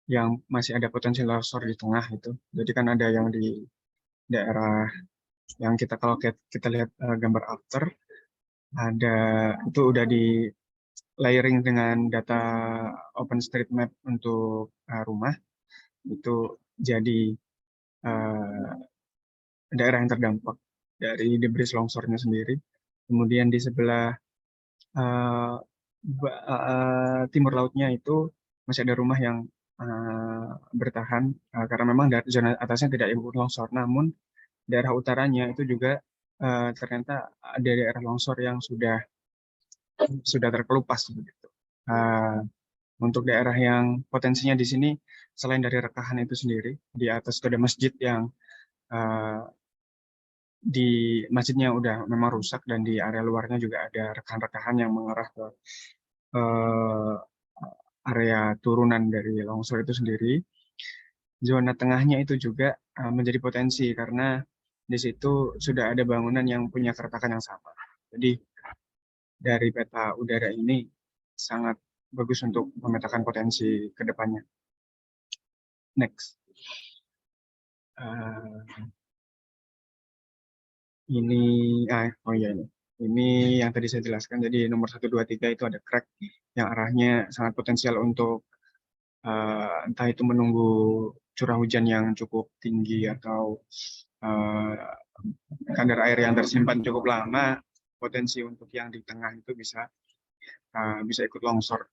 yang masih ada potensi longsor di tengah itu. Jadi kan ada yang di daerah yang kalau kita lihat gambar after, ada itu udah di layering dengan data OpenStreetMap untuk rumah. Itu jadi daerah yang terdampak dari debris longsornya sendiri. Kemudian di sebelah timur lautnya itu masih ada rumah yang bertahan karena memang zona atasnya tidak ikut longsor. Namun daerah utaranya itu juga ternyata ada daerah longsor yang sudah terkelupas begitu. Untuk daerah yang potensinya di sini, selain dari rekahan itu sendiri, di atas itu ada masjid yang di masjidnya udah memang rusak, dan di area luarnya juga ada rekahan-rekahan yang mengarah ke area turunan dari longsor itu sendiri. Zona tengahnya itu juga menjadi potensi karena di situ sudah ada bangunan yang punya keretakan yang sama. Jadi dari peta udara ini sangat bagus untuk memetakan potensi ke depannya. Next. Ini yang tadi saya jelaskan. Jadi nomor 1, 2, 3 itu ada crack yang arahnya sangat potensial untuk entah itu menunggu curah hujan yang cukup tinggi atau kadar air yang tersimpan cukup lama. Potensi untuk yang di tengah itu bisa ikut longsor.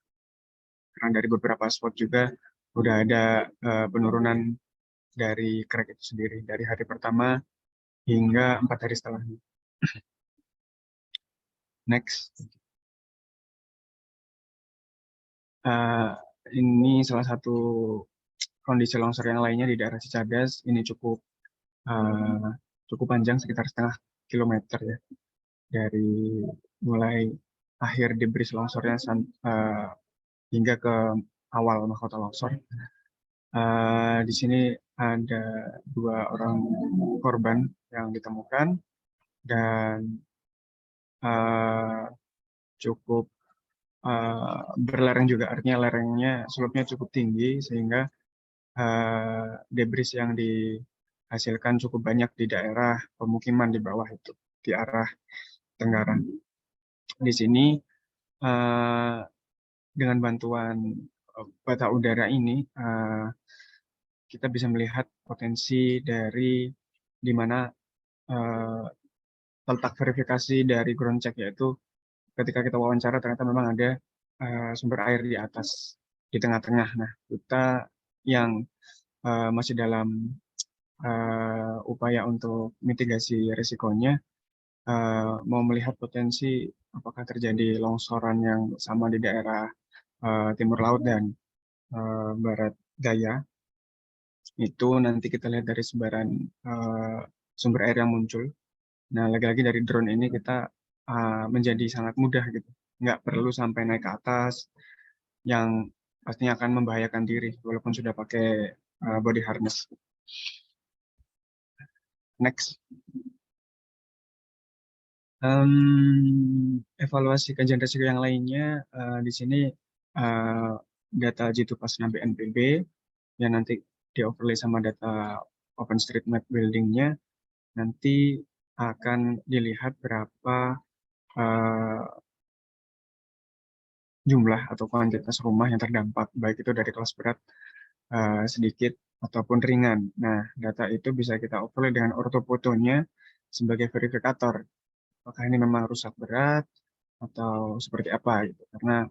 Karena dari beberapa spot juga udah ada penurunan dari crack itu sendiri dari hari pertama hingga 4 hari setelahnya. Next. Ini salah satu kondisi longsor yang lainnya di daerah Cicadas. Ini cukup panjang, sekitar setengah kilometer ya, dari mulai akhir debris longsornya hingga ke awal mahkota longsor. Di sini ada 2 orang korban yang ditemukan, dan cukup berlereng juga, artinya lerengnya, slope-nya cukup tinggi sehingga debris yang dihasilkan cukup banyak di daerah pemukiman di bawah itu, di arah tenggara. Di sini dengan bantuan peta udara ini, kita bisa melihat potensi dari di mana letak verifikasi dari ground check, yaitu ketika kita wawancara ternyata memang ada sumber air di atas, di tengah-tengah. Nah, kita yang masih dalam upaya untuk mitigasi risikonya, mau melihat potensi apakah terjadi longsoran yang sama di daerah timur laut dan barat daya. Itu nanti kita lihat dari sebaran sumber air yang muncul. Nah, lagi-lagi dari drone ini kita menjadi sangat mudah gitu. Nggak perlu sampai naik ke atas, yang pastinya akan membahayakan diri walaupun sudah pakai body harness. Next. Evaluasi kajian risiko yang lainnya di sini data G2PAS-nya BNPB yang nanti di-overlay sama data OpenStreetMap building-nya, nanti akan dilihat berapa jumlah atau kuantitas rumah yang terdampak, baik itu dari kelas berat, sedikit, ataupun ringan. Nah, data itu bisa kita overlay dengan ortofotonya sebagai verifikator. Apakah ini memang rusak berat atau seperti apa gitu. Karena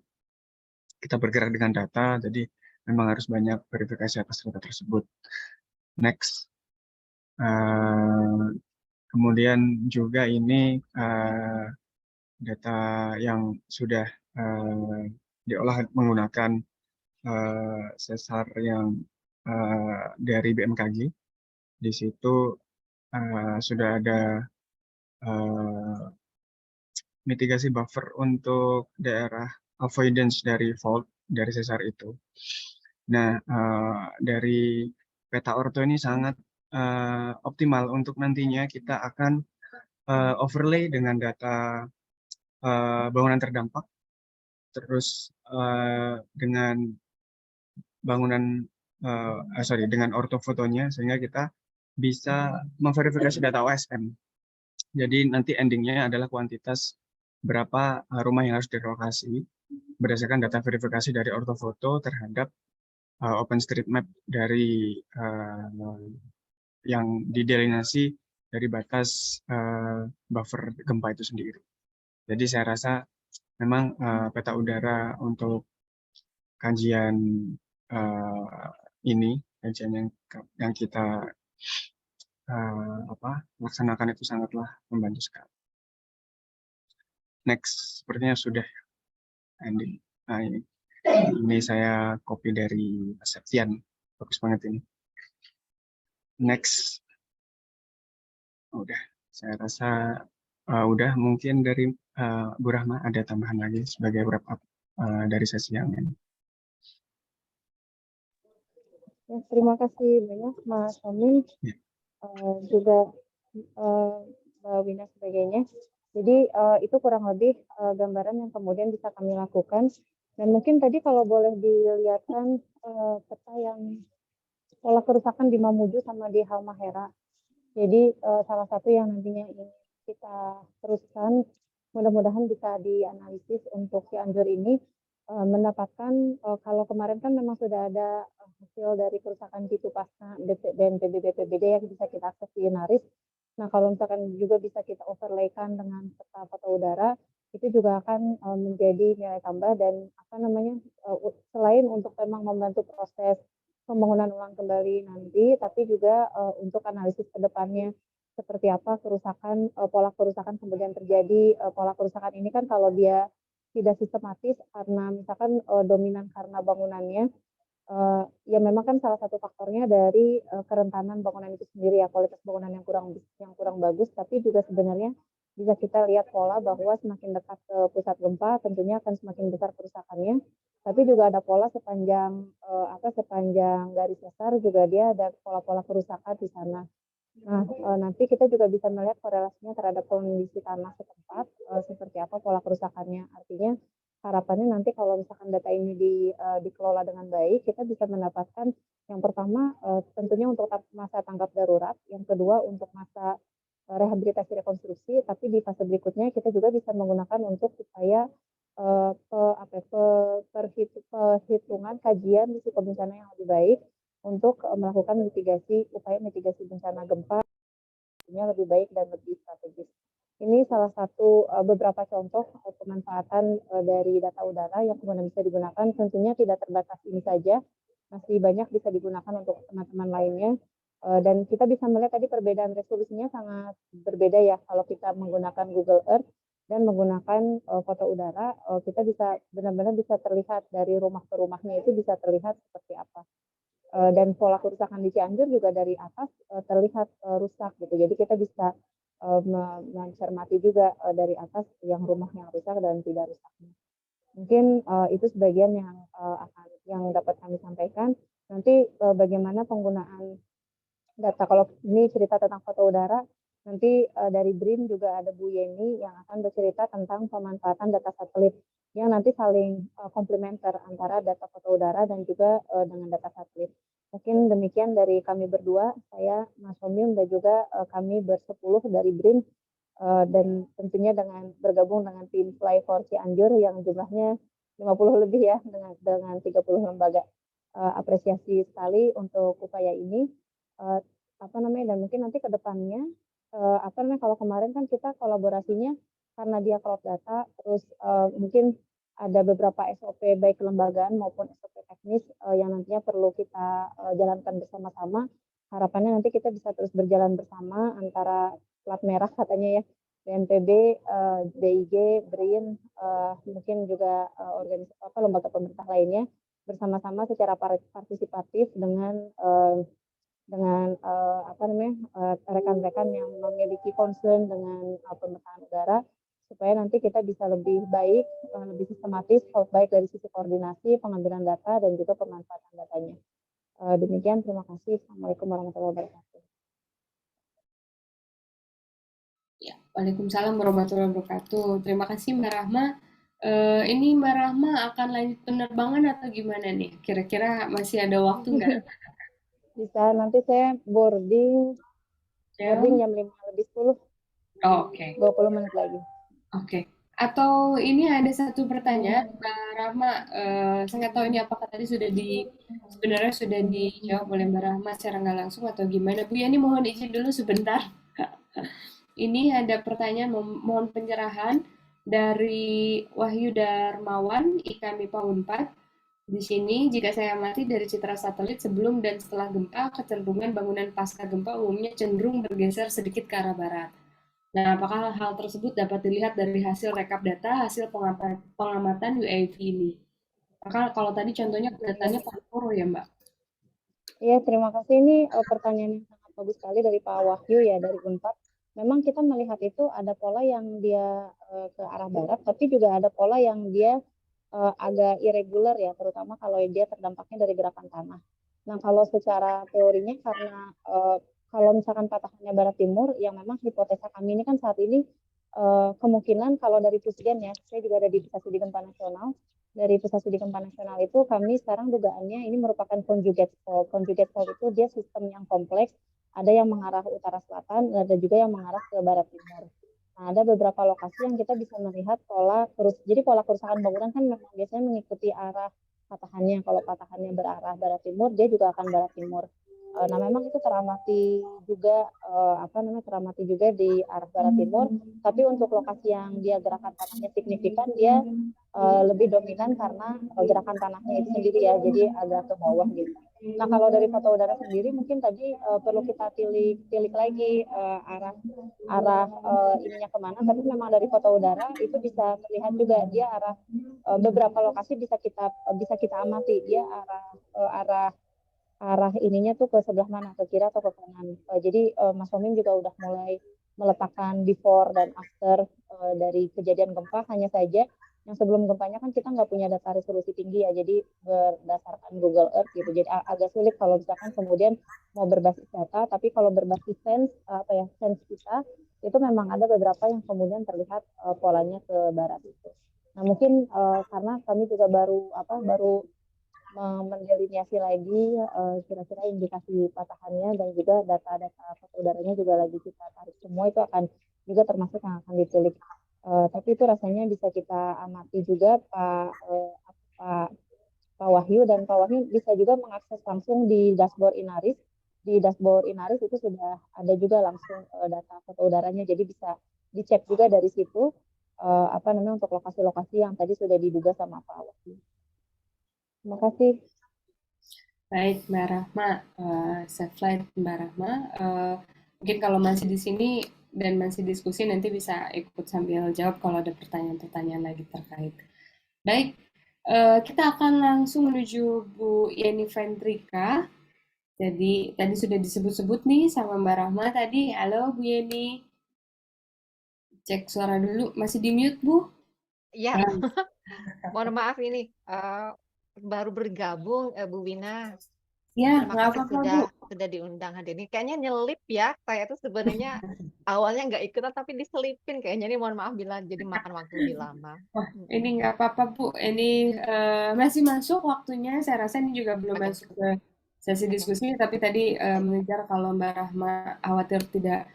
kita bergerak dengan data, jadi memang harus banyak verifikasi atas data tersebut. Next. Kemudian juga ini data yang sudah diolah menggunakan sesar yang dari BMKG. Di situ sudah ada mitigasi buffer untuk daerah avoidance dari fault dari sesar itu. Nah, dari peta orto ini sangat optimal untuk nantinya kita akan overlay dengan data bangunan terdampak, terus dengan bangunan dengan ortofotonya, sehingga kita bisa memverifikasi data OSM. Jadi nanti endingnya adalah kuantitas berapa rumah yang harus direlokasi berdasarkan data verifikasi dari ortofoto terhadap OpenStreetMap dari yang didelineasi dari batas buffer gempa itu sendiri. Jadi saya rasa memang peta udara untuk kajian ini, kajian yang kita laksanakan itu sangatlah membantu sekali. Next, sepertinya sudah ending. Nah, ini saya copy dari Septian, bagus banget ini. Next, udah, saya rasa udah. Mungkin dari Bu Rahma ada tambahan lagi sebagai wrap up dari sesi yang ini. Ya, terima kasih banyak Mas Tommy, juga Mbak Wina sebagainya. Jadi itu kurang lebih gambaran yang kemudian bisa kami lakukan. Dan mungkin tadi kalau boleh dilihatkan peta yang pola kerusakan di Mamuju sama di Halmahera. Jadi salah satu yang nantinya ingin kita teruskan, mudah-mudahan bisa dianalisis untuk Cianjur ini, mendapatkan kalau kemarin kan memang sudah ada hasil dari kerusakan G2PAS BNPB BPBD yang bisa kita akses di Inaris. Nah, kalau misalkan juga bisa kita overlaykan dengan peta udara, itu juga akan menjadi nilai tambah dan selain untuk memang membantu proses pembangunan ulang kembali nanti, tapi juga untuk analisis ke depannya seperti apa kerusakan, pola kerusakan kemudian terjadi. Pola kerusakan ini kan kalau dia tidak sistematis karena misalkan dominan karena bangunannya, ya memang kan salah satu faktornya dari kerentanan bangunan itu sendiri ya, kualitas bangunan yang kurang bagus, tapi juga sebenarnya bisa kita lihat pola bahwa semakin dekat ke pusat gempa tentunya akan semakin besar kerusakannya. Tapi juga ada pola sepanjang garis besar juga dia ada pola-pola kerusakan di sana. Nah, nanti kita juga bisa melihat korelasinya terhadap kondisi tanah setempat, seperti apa pola kerusakannya. Artinya harapannya nanti kalau misalkan data ini dikelola dengan baik, kita bisa mendapatkan yang pertama tentunya untuk masa tanggap darurat, yang kedua untuk masa rehabilitasi rekonstruksi, tapi di fase berikutnya kita juga bisa menggunakan untuk upaya perhitungan kajian risiko bencana yang lebih baik untuk melakukan upaya mitigasi bencana gempa yang lebih baik dan lebih strategis. Ini salah satu beberapa contoh pemanfaatan dari data udara yang kemudian bisa digunakan. Tentunya tidak terbatas ini saja, masih banyak bisa digunakan untuk teman-teman lainnya. Dan kita bisa melihat tadi perbedaan resolusinya sangat berbeda ya. Kalau kita menggunakan Google Earth dan menggunakan foto udara, kita bisa benar-benar bisa terlihat dari rumah ke rumahnya itu bisa terlihat seperti apa. Dan pola kerusakan di Cianjur juga dari atas terlihat rusak gitu. Jadi kita bisa mencermati juga dari atas yang rumah yang rusak dan tidak rusaknya. Mungkin itu sebagian yang dapat kami sampaikan. Nanti bagaimana penggunaan data, kalau ini cerita tentang foto udara, nanti dari BRIN juga ada Bu Yeni yang akan bercerita tentang pemanfaatan data satelit yang nanti saling komplementer antara data foto udara dan juga dengan data satelit. Mungkin demikian dari kami berdua, saya Mas Omyum dan juga kami bersepuluh dari BRIN dan tentunya dengan bergabung dengan tim Fly for Cianjur yang jumlahnya 50 lebih ya dengan 30 lembaga. Apresiasi sekali untuk upaya ini. Dan mungkin nanti ke depannya kalau kemarin kan kita kolaborasinya karena dia cloud data, terus mungkin ada beberapa SOP baik kelembagaan maupun SOP teknis yang nantinya perlu kita jalankan bersama-sama. Harapannya nanti kita bisa terus berjalan bersama antara plat merah katanya ya, BNPB, DIG, BRIN, mungkin juga lembaga pemerintah lainnya bersama-sama secara partisipatif dengan rekan-rekan yang memiliki concern dengan pemetaan udara, supaya nanti kita bisa lebih baik, lebih sistematis, baik dari sisi koordinasi, pengambilan data, dan juga pemanfaatan datanya. Demikian, terima kasih. Assalamualaikum warahmatullahi wabarakatuh. Ya, Waalaikumsalam warahmatullahi wabarakatuh. Terima kasih Mbak Rahma. Ini Mbak Rahma akan lanjut penerbangan atau gimana nih? Kira-kira masih ada waktu nggak? Bisa, nanti saya boarding jam 5:10. Oke. 20 menit lagi. Oke. Atau ini ada satu pertanyaan, Mbak Rahma. Saya nggak tahu ini apakah tadi sebenarnya sudah dijawab oleh Mbak Rahma secara nggak langsung atau gimana. Bu Yani mohon izin dulu sebentar. Ini ada pertanyaan mohon pencerahan dari Wahyu Darmawan, IKA MIPA Unpad. Di sini, jika saya amati dari citra satelit sebelum dan setelah gempa, kecenderungan bangunan pasca gempa umumnya cenderung bergeser sedikit ke arah barat. Nah, apakah hal tersebut dapat dilihat dari hasil rekap data, hasil pengamatan UAV ini? Maka kalau tadi contohnya kelihatannya Palu ya, Mbak? Iya, terima kasih. Ini pertanyaan yang sangat bagus sekali dari Pak Wahyu ya, dari Unpad. Memang kita melihat itu ada pola yang dia ke arah barat, tapi juga ada pola yang dia agak irregular ya, terutama kalau dia terdampaknya dari gerakan tanah. Nah, kalau secara teorinya karena kalau misalkan patahannya barat timur, yang memang hipotesa kami ini kan saat ini kemungkinan kalau dari Pusgen ya, saya juga ada di Pusat Studi Gempa Nasional. Dari Pusat Studi Gempa Nasional itu kami sekarang dugaannya ini merupakan conjugate fault. Conjugate fault itu dia sistem yang kompleks, ada yang mengarah utara selatan, ada juga yang mengarah ke barat timur. Nah, ada beberapa lokasi yang kita bisa melihat jadi pola kerusakan bangunan kan memang biasanya mengikuti arah patahannya. Kalau patahannya berarah barat timur, dia juga akan barat timur. Nah, memang itu teramati juga di arah barat timur, tapi untuk lokasi yang dia gerakan tanahnya signifikan, dia lebih dominan karena gerakan tanahnya itu sendiri ya, jadi agak ke bawah gitu. Nah, kalau dari foto udara sendiri mungkin tadi perlu kita tilik lagi arah ininya kemana, tapi memang dari foto udara itu bisa terlihat juga dia arah beberapa lokasi bisa kita amati dia arah ininya tuh ke sebelah mana, ke kiri atau ke kanan. Jadi Mas Omim juga udah mulai meletakkan before dan after dari kejadian gempa. Hanya saja yang sebelum gempanya kan kita nggak punya data resolusi tinggi ya, jadi berdasarkan Google Earth gitu. Jadi agak sulit kalau misalkan kemudian mau berbasis data, tapi kalau berbasis sense kita itu memang ada beberapa yang kemudian terlihat polanya ke barat itu. Nah, mungkin karena kami juga baru mendelineasi lagi kira-kira indikasi patahannya dan juga data-data foto udaranya juga lagi kita tarik semua, itu akan juga termasuk yang akan ditilik. Tapi itu rasanya bisa kita amati juga Pak Wahyu, dan Pak Wahyu bisa juga mengakses langsung di dashboard Inaris. Di dashboard Inaris itu sudah ada juga langsung data foto udaranya, jadi bisa dicek juga dari situ untuk lokasi-lokasi yang tadi sudah diduga sama Pak Wahyu. Terima kasih. Baik, Mbak Rahma, save slide Mbak Rahma. Mungkin kalau masih di sini dan masih diskusi nanti bisa ikut sambil jawab kalau ada pertanyaan-pertanyaan lagi terkait. Baik, kita akan langsung menuju Bu Yeni Vendrika. Jadi tadi sudah disebut-sebut nih sama Mbak Rahma tadi. Halo Bu Yeni. Cek suara dulu, masih di mute Bu? Ya, Ah, mohon maaf ini baru bergabung Bu Wina. ya, Terima nggak kasih apa-apa Bu. sudah diundang hadir ini. Kayaknya nyelip ya. Saya tuh sebenarnya awalnya nggak ikutan tapi diselipin kayaknya, ini mohon maaf bila jadi makan waktu lebih lama. Wah, ini nggak apa-apa Bu. Ini masih masuk waktunya. Saya rasa ini juga belum Oke, masuk ke sesi oke. diskusi, tapi tadi Baik. mengejar kalau Mbak Rahma khawatir tidak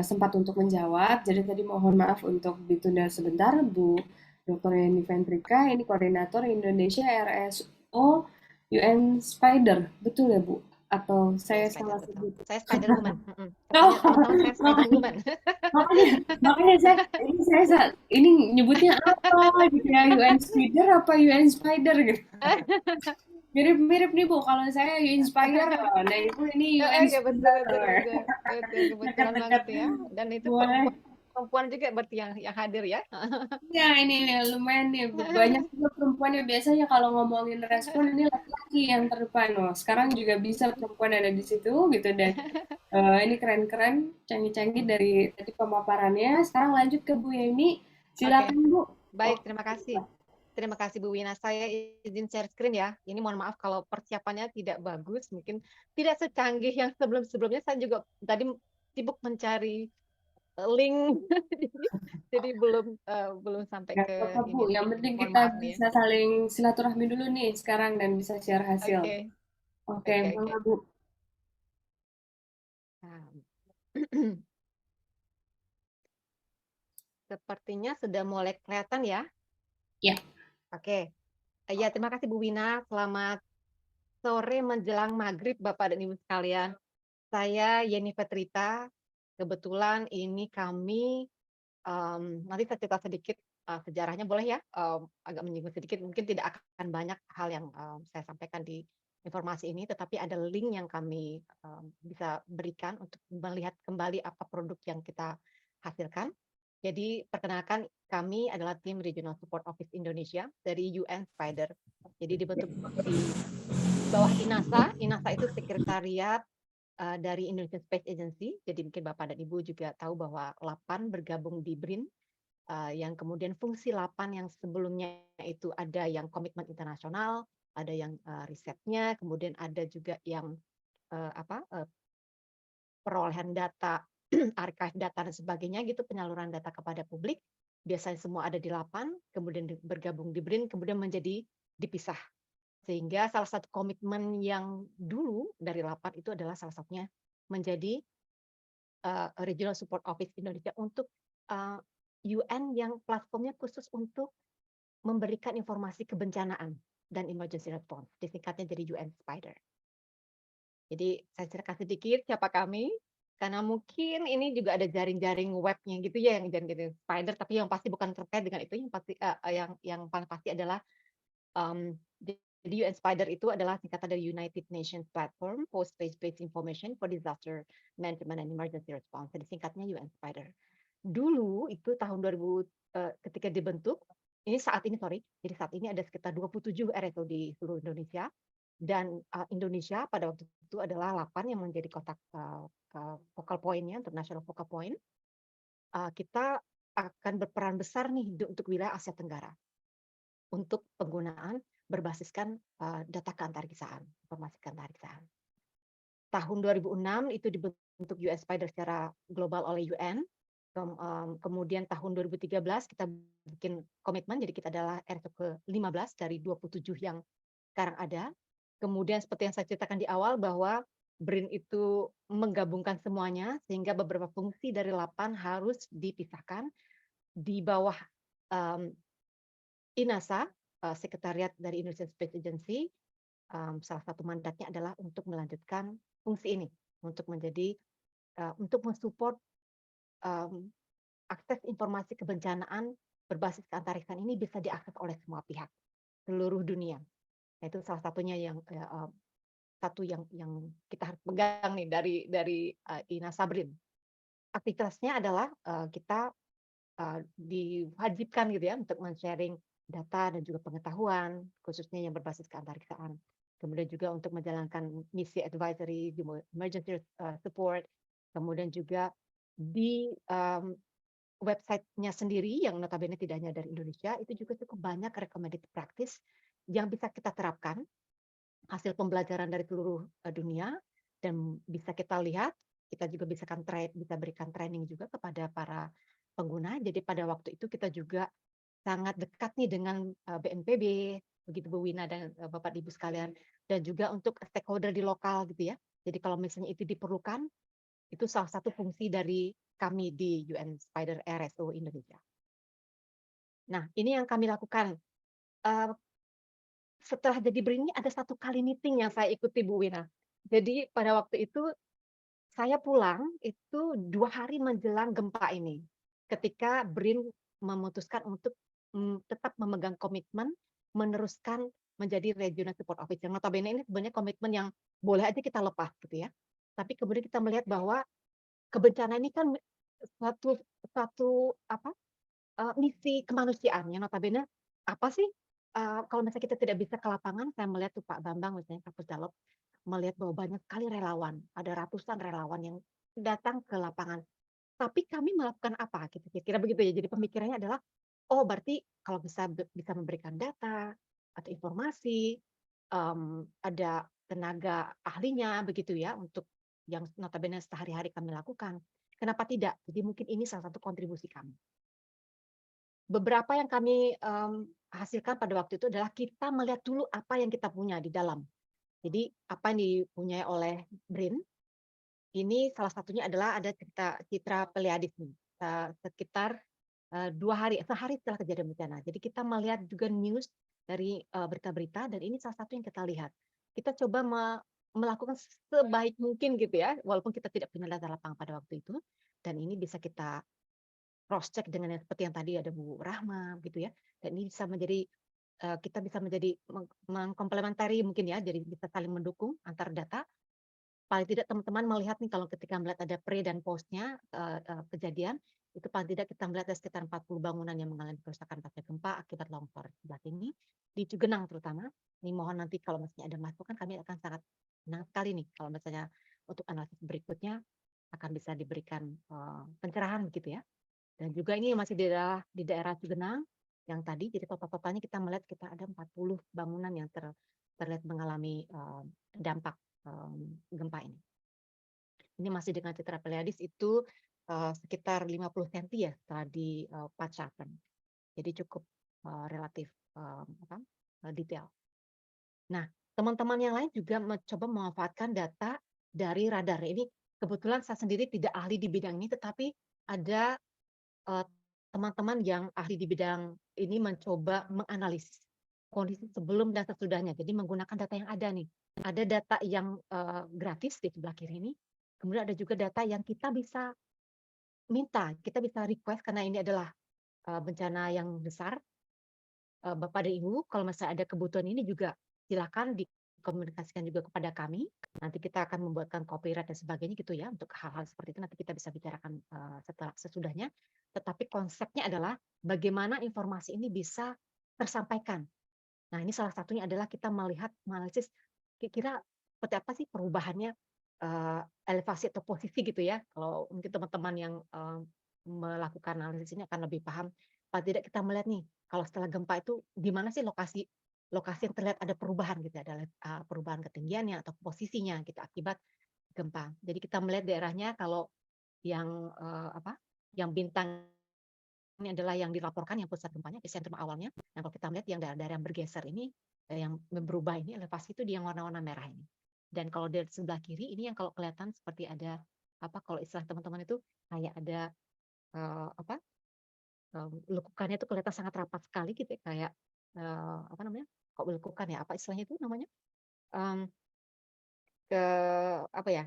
sempat untuk menjawab. Jadi tadi mohon maaf untuk ditunda sebentar, Bu Dr. Yeni Vendrika. Ini koordinator Indonesia RSO UN Spider, betul ya Bu? Atau saya Spider, salah betul. sebut? Saya Spider Woman. Oh, Katanya teman-teman saya Spider makanya Woman. makanya makanya ini nyebutnya apa gitu ya, UN Spider apa UN Spider gitu, mirip-mirip nih Bu, kalau saya Inspire, nah Ibu ini UN Oke, betul, Spider. betul, betul, betul, kebetulan Dekat-dekat, banget ya. Dan itu boleh. perempuan juga berarti yang hadir ya. Ya ini nih, lumayan nih, banyak juga perempuan yang biasanya kalau ngomongin respon ini laki-laki yang terdepan. Loh, sekarang juga bisa perempuan ada di situ gitu, dan ini keren-keren, canggih-canggih dari tadi pemaparannya. Sekarang lanjut ke Bu Yeni, Oke, silakan Bu. baik, Waktu terima kasih. Terima kasih Bu Wina. Saya izin share screen ya. Ini mohon maaf kalau persiapannya tidak bagus, mungkin tidak secanggih yang sebelum-sebelumnya. Saya juga tadi sibuk mencari link, jadi belum sampai nggak ke apa-apa Bu, ini nih. yang penting Mohon kita maaf nih ya. bisa saling silaturahmi dulu nih sekarang dan bisa share hasil. Oke, Oke, oke, oke. Mangga Bu. Nah, sepertinya sudah mulai kelihatan ya. Ya, Oke. Ya, terima kasih Bu Wina. Selamat sore menjelang maghrib Bapak dan Ibu sekalian. Saya Yeni Petrita. Kebetulan ini kami nanti saya cerita sedikit sejarahnya, boleh ya? Agak menyinggung sedikit, mungkin tidak akan banyak hal yang saya sampaikan di informasi ini, tetapi ada link yang kami bisa berikan untuk melihat kembali apa produk yang kita hasilkan. Jadi perkenalkan, kami adalah tim Regional Support Office Indonesia dari UN Spider. Jadi dibentuk di bawah INASA. INASA itu sekretariat dari Indonesian Space Agency. Jadi mungkin Bapak dan Ibu juga tahu bahwa LAPAN bergabung di BRIN, yang kemudian fungsi LAPAN yang sebelumnya itu ada yang komitmen internasional, ada yang risetnya, kemudian ada juga yang perolehan data, archive data dan sebagainya gitu, penyaluran data kepada publik. Biasanya semua ada di LAPAN, kemudian bergabung di BRIN, kemudian menjadi dipisah. Sehingga salah satu komitmen yang dulu dari LAPAN itu adalah salah satunya menjadi Regional Support Office Indonesia untuk UN yang platformnya khusus untuk memberikan informasi kebencanaan dan emergency response. Disingkatnya jadi UN Spider. Jadi saya ceritakan sedikit siapa kami, karena mungkin ini juga ada jaring-jaring webnya gitu ya, yang jaring-jaring Spider, tapi yang pasti bukan terkait dengan itu. Yang pasti yang paling pasti adalah jadi UN Spider itu adalah singkatan dari United Nations Platform for Space-Based Information for Disaster Management and Emergency Response. Jadi singkatnya UN Spider. Dulu itu tahun 2000 ketika dibentuk, jadi saat ini ada sekitar 27 RSO di seluruh Indonesia, dan Indonesia pada waktu itu adalah 8 yang menjadi kotak focal point-nya, international focal point. Kita akan berperan besar nih untuk wilayah Asia Tenggara untuk penggunaan berbasiskan data keantariksaaan, informasi keantariksaaan. Tahun 2006 itu dibentuk UN Spider secara global oleh UN. Kemudian tahun 2013 kita bikin komitmen, jadi kita adalah RT ke-15 dari 27 yang sekarang ada. Kemudian seperti yang saya ceritakan di awal bahwa BRIN itu menggabungkan semuanya sehingga beberapa fungsi dari 8 harus dipisahkan di bawah INASA, Sekretariat dari Indonesian Space Agency. Salah satu mandatnya adalah untuk melanjutkan fungsi ini, untuk menjadi untuk mensupport akses informasi kebencanaan berbasis keantariksaan ini bisa diakses oleh semua pihak seluruh dunia. Itu salah satunya yang satu yang kita harus pegang nih dari INASA BRIN. Aktivitasnya adalah kita diwajibkan gitu ya untuk men-sharing data dan juga pengetahuan khususnya yang berbasis keantariksaan. Kemudian juga untuk menjalankan misi advisory, emergency support, kemudian juga di website-nya sendiri yang notabene tidak hanya dari Indonesia, itu juga cukup banyak recommended practice yang bisa kita terapkan, hasil pembelajaran dari seluruh dunia, dan bisa kita lihat, kita juga bisa berikan training juga kepada para pengguna. Jadi pada waktu itu kita juga sangat dekat nih dengan BNPB, begitu Bu Wina dan Bapak Ibu sekalian, dan juga untuk stakeholder di lokal gitu ya. Jadi kalau misalnya itu diperlukan, itu salah satu fungsi dari kami di UN Spider RSO Indonesia. Nah, ini yang kami lakukan. Setelah jadi BRIN ini ada satu kali meeting yang saya ikuti Bu Wina. Jadi pada waktu itu saya pulang itu 2 hari menjelang gempa ini. Ketika BRIN memutuskan untuk tetap memegang komitmen meneruskan menjadi Regional Support Officer. Notabene ini sebenarnya komitmen yang boleh aja kita lepas gitu ya. Tapi kemudian kita melihat bahwa kebencanaan ini kan suatu misi kemanusiaan yang notabene apa sih kalau misalnya kita tidak bisa ke lapangan, saya melihat tuh Pak Bambang misalnya Kapus Dalop melihat bahwa banyak sekali relawan, ada ratusan relawan yang datang ke lapangan. Tapi kami melakukan apa? Gitu, kira-kira begitu ya. Jadi pemikirannya adalah, oh berarti kalau bisa memberikan data atau informasi, ada tenaga ahlinya begitu ya untuk yang notabene sehari-hari kami lakukan. Kenapa tidak? Jadi mungkin ini salah satu kontribusi kami. Beberapa yang kami hasilkan pada waktu itu adalah kita melihat dulu apa yang kita punya di dalam. Jadi apa yang dipunyai oleh BRIN, ini salah satunya adalah ada citra Pleiades nih, sekitar 2 hari, sehari setelah kejadian bencana. Jadi kita melihat juga news dari berita-berita dan ini salah satu yang kita lihat. Kita coba melakukan sebaik mungkin gitu ya, walaupun kita tidak punya data lapangan pada waktu itu, dan ini bisa kita cross check dengan yang seperti yang tadi ada Bu Rahma gitu ya, dan ini bisa menjadi kita bisa menjadi mengkomplementari mungkin ya, jadi bisa saling mendukung antar data. Paling tidak teman-teman melihat nih kalau ketika melihat ada pre dan post-nya kejadian, itu paling tidak kita melihat ada sekitar 40 bangunan yang mengalami kerusakan pasca gempa akibat longsor sebelah ini di Cugenang terutama. Ini mohon nanti kalau misalnya ada masukan kami akan sangat senang sekali nih kalau misalnya untuk analisis berikutnya akan bisa diberikan pencerahan begitu ya. Dan juga ini masih di daerah Cugenang yang tadi, jadi total-totalnya kita melihat kita ada 40 bangunan yang terlihat mengalami dampak gempa ini. Ini masih dengan citra Pleiades itu sekitar 50 cm ya setelah dipatahkan. Jadi cukup relatif detail. Nah, teman-teman yang lain juga mencoba memanfaatkan data dari radar. Ini kebetulan saya sendiri tidak ahli di bidang ini, tetapi ada teman-teman yang ahli di bidang ini mencoba menganalisis kondisi sebelum dan sesudahnya. Jadi menggunakan data yang ada nih. Ada data yang gratis di sebelah kiri ini. Kemudian ada juga data yang kita bisa minta, kita bisa request karena ini adalah bencana yang besar. Bapak dan Ibu, kalau misalnya ada kebutuhan ini juga silakan dikomunikasikan juga kepada kami. Nanti kita akan membuatkan copyright dan sebagainya gitu ya. Untuk hal-hal seperti itu nanti kita bisa bicarakan sesudahnya. Tetapi konsepnya adalah bagaimana informasi ini bisa tersampaikan. Nah, ini salah satunya adalah kita melihat analisis kira-kira seperti apa sih perubahannya elevasi atau posisi gitu ya. Kalau mungkin teman-teman yang melakukan analisis ini akan lebih paham. Paling tidak kita melihat nih, kalau setelah gempa itu di mana sih lokasi yang terlihat ada perubahan gitu, ada perubahan ketinggiannya atau posisinya gitu akibat gempa. Jadi kita melihat daerahnya kalau yang yang bintang ini adalah yang dilaporkan, yang pusat gempanya, epicentrum awalnya. Nah, kalau kita melihat yang daerah-daerah yang bergeser ini, yang berubah ini, elevasi itu di yang warna-warna merah ini. Dan kalau dari sebelah kiri ini yang kalau kelihatan seperti ada kalau istilah teman-teman itu kayak ada lekukannya itu kelihatan sangat rapat sekali gitu ya, kayak apa namanya? Kok lekukan ya? Apa istilahnya itu namanya? Em, ke apa ya?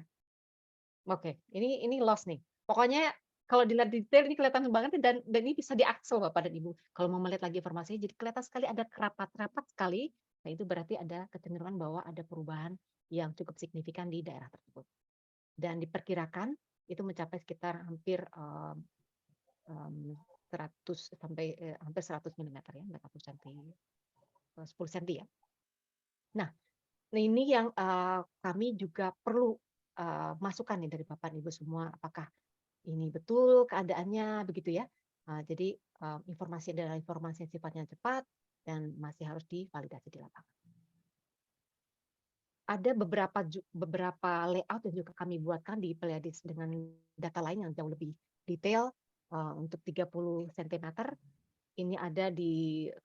Oke, ini loss nih. Pokoknya kalau dilihat detail ini kelihatan banget dan ini bisa diakses Bapak dan Ibu. Kalau mau melihat lagi informasinya, jadi kelihatan sekali ada kerapat-rapat sekali. Nah, itu berarti ada kecenderungan bahwa ada perubahan yang cukup signifikan di daerah tersebut. Dan diperkirakan itu mencapai sekitar hampir 100 sampai hampir 100 mm ya, 40 cm, 10 cm ya. Nah, ini yang kami juga perlu masukan nih dari Bapak Ibu semua, apakah ini betul keadaannya begitu ya. Jadi informasi adalah informasi yang sifatnya cepat dan masih harus divalidasi di lapangan. Ada beberapa layout yang juga kami buatkan di Pleiades dengan data lain yang jauh lebih detail untuk 30 cm. Ini ada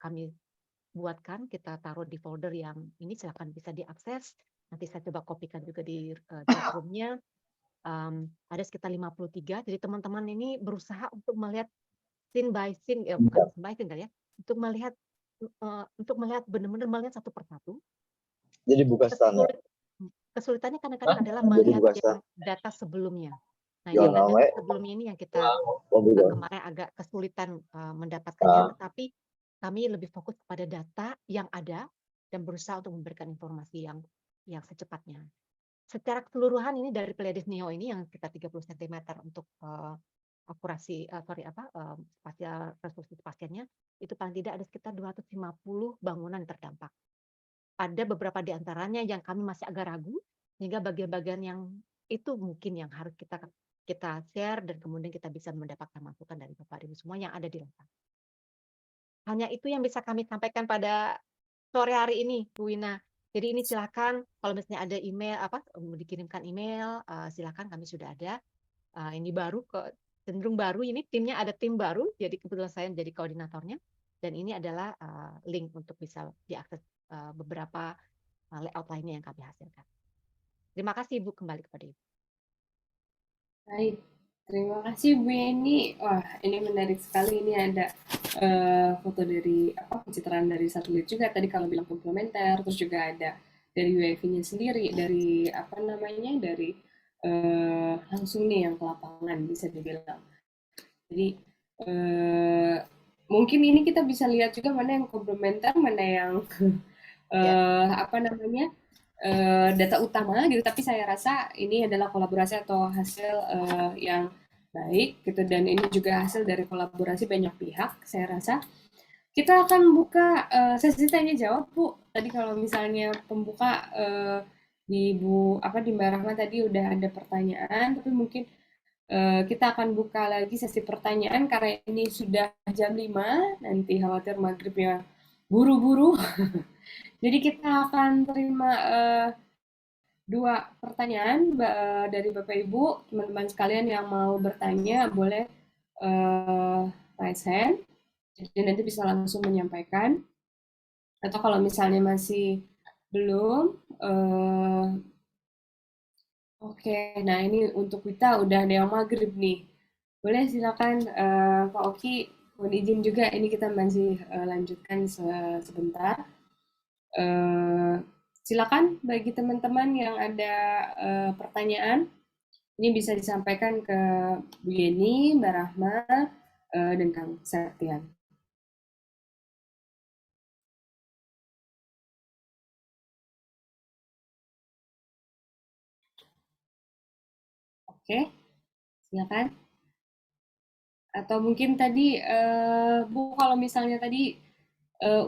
kami buatkan, kita taruh di folder yang ini, silakan bisa diakses. Nanti saya coba kopikan juga di roomnya. Ada sekitar 53. Jadi teman-teman ini berusaha untuk melihat scene by scene, ya bukan scene by scene kali ya, untuk melihat benar-benar melihat satu persatu. Jadi buka standar. Kesulitannya kadang-kadang adalah melihat yang data sebelumnya. Nah, ini data sebelumnya ini yang kita kemarin agak kesulitan mendapatkannya, tetapi kami lebih fokus pada data yang ada dan berusaha untuk memberikan informasi yang secepatnya. Secara keseluruhan ini dari Pleiades Neo ini yang kita 30 cm untuk akurasi spasial resolusi spasialnya itu paling tidak ada sekitar 250 bangunan terdampak. Ada beberapa di antaranya yang kami masih agak ragu, sehingga bagian-bagian yang itu mungkin yang harus kita share dan kemudian kita bisa mendapatkan masukan dari Bapak Ibu semua yang ada di lapangan. Hanya itu yang bisa kami sampaikan pada sore hari ini, Bu Wina. Jadi ini silakan kalau misalnya ada email mau dikirimkan email, silakan, kami sudah ada. Ini baru cenderung baru, ini timnya ada tim baru, jadi kebetulan saya menjadi koordinatornya. Dan ini adalah link untuk bisa diakses beberapa layout lainnya yang kami hasilkan. Terima kasih Ibu, kembali kepada Ibu. Baik, terima kasih Bu Yeni. Wah, ini menarik sekali. Ini ada foto dari pencitraan dari satelit juga. Tadi kalau bilang komplementer, terus juga ada dari UAV-nya sendiri, dari dari langsung nih yang ke lapangan bisa dibilang. Jadi mungkin ini kita bisa lihat juga mana yang komplementer, mana yang data utama gitu. Tapi saya rasa ini adalah kolaborasi atau hasil yang baik gitu, dan ini juga hasil dari kolaborasi banyak pihak. Saya rasa kita akan buka sesi tanya jawab, Bu. Tadi kalau misalnya pembuka di Mbak Rahma tadi udah ada pertanyaan, tapi mungkin kita akan buka lagi sesi pertanyaan karena ini sudah jam 5, nanti khawatir maghribnya buru-buru. Jadi kita akan terima 2 pertanyaan dari Bapak Ibu. Teman-teman sekalian yang mau bertanya boleh raise hand, jadi nanti bisa langsung menyampaikan. Atau kalau misalnya masih belum, oke, nah ini untuk kita udah ada yang maghrib nih. Boleh silakan Pak Oki, mohon izin juga ini kita masih lanjutkan sebentar. Silakan bagi teman-teman yang ada pertanyaan, ini bisa disampaikan ke Bu Yeni, Mbak Rahma, dan Kang Septian. Oke, silakan. Atau mungkin tadi Bu, kalau misalnya tadi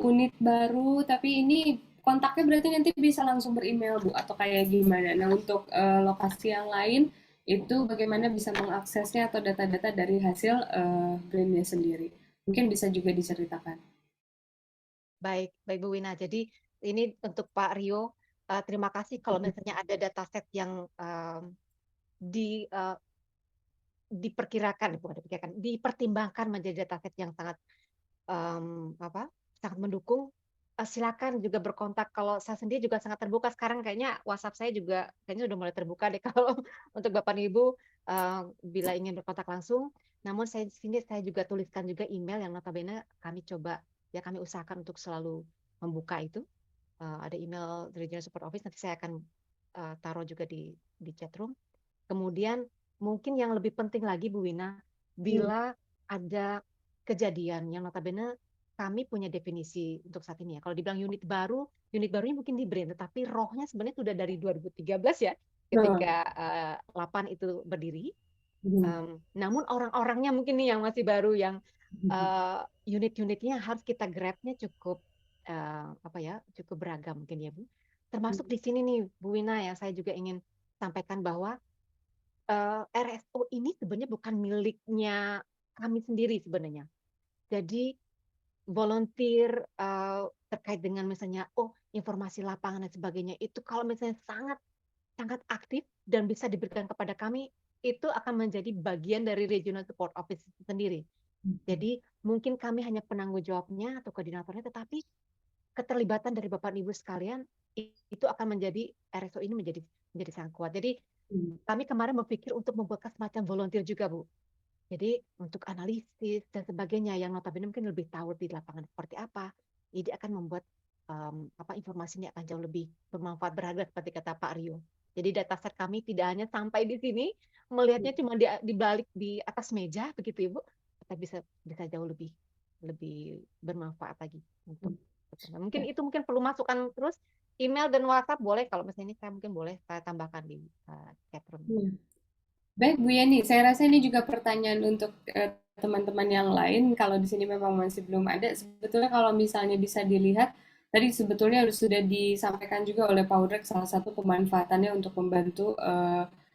unit baru, tapi ini kontaknya berarti nanti bisa langsung beremail Bu, atau kayak gimana? Nah, untuk lokasi yang lain itu bagaimana bisa mengaksesnya atau data-data dari hasil brandnya sendiri? Mungkin bisa juga diceritakan. Baik Bu Wina. Jadi ini untuk Pak Rio, terima kasih kalau misalnya ada dataset yang dipertimbangkan menjadi dataset yang sangat sangat mendukung, silakan juga berkontak. Kalau saya sendiri juga sangat terbuka sekarang, kayaknya WhatsApp saya juga kayaknya udah mulai terbuka deh kalau untuk Bapak dan Ibu bila ingin berkontak langsung. Namun saya di sini saya juga tuliskan juga email yang notabene kami usahakan untuk selalu membuka itu. Ada email Regional Support Office, nanti saya akan taruh juga di chat room. Kemudian mungkin yang lebih penting lagi Bu Wina, bila ada kejadian yang notabene kami punya definisi untuk saat ini ya. Kalau dibilang unit barunya mungkin di brand, tetapi rohnya sebenarnya sudah dari 2013 ya, ketika 8 itu berdiri. Namun orang-orangnya mungkin nih yang masih baru, yang unit-unitnya harus kita grab-nya cukup cukup beragam mungkin ya Bu. Termasuk di sini nih Bu Wina ya, saya juga ingin sampaikan bahwa RSO ini sebenarnya bukan miliknya kami sendiri sebenarnya. Jadi volunteer terkait dengan misalnya informasi lapangan dan sebagainya itu kalau misalnya sangat sangat aktif dan bisa diberikan kepada kami, itu akan menjadi bagian dari Regional Support Office sendiri. Jadi mungkin kami hanya penanggung jawabnya atau koordinatornya, tetapi keterlibatan dari Bapak dan Ibu sekalian itu akan menjadi RSO ini menjadi sangat kuat. Jadi kami kemarin berpikir untuk membuat semacam volunteer juga, Bu. Jadi untuk analisis dan sebagainya yang notabene mungkin lebih tahu di lapangan seperti apa, jadi akan membuat informasinya akan jauh lebih bermanfaat, berharga seperti kata Pak Rio. Jadi dataset kami tidak hanya sampai di sini, melihatnya cuma di balik di atas meja begitu Ibu, tapi bisa jauh lebih bermanfaat lagi untuk mungkin itu perlu masukan terus. Email dan WhatsApp boleh, kalau misalnya ini saya mungkin boleh saya tambahkan di chat room. Baik Bu Yeni, saya rasa ini juga pertanyaan untuk teman-teman yang lain. Kalau di sini memang masih belum ada, sebetulnya kalau misalnya bisa dilihat, tadi sebetulnya sudah disampaikan juga oleh Pak Udrek salah satu pemanfaatannya untuk membantu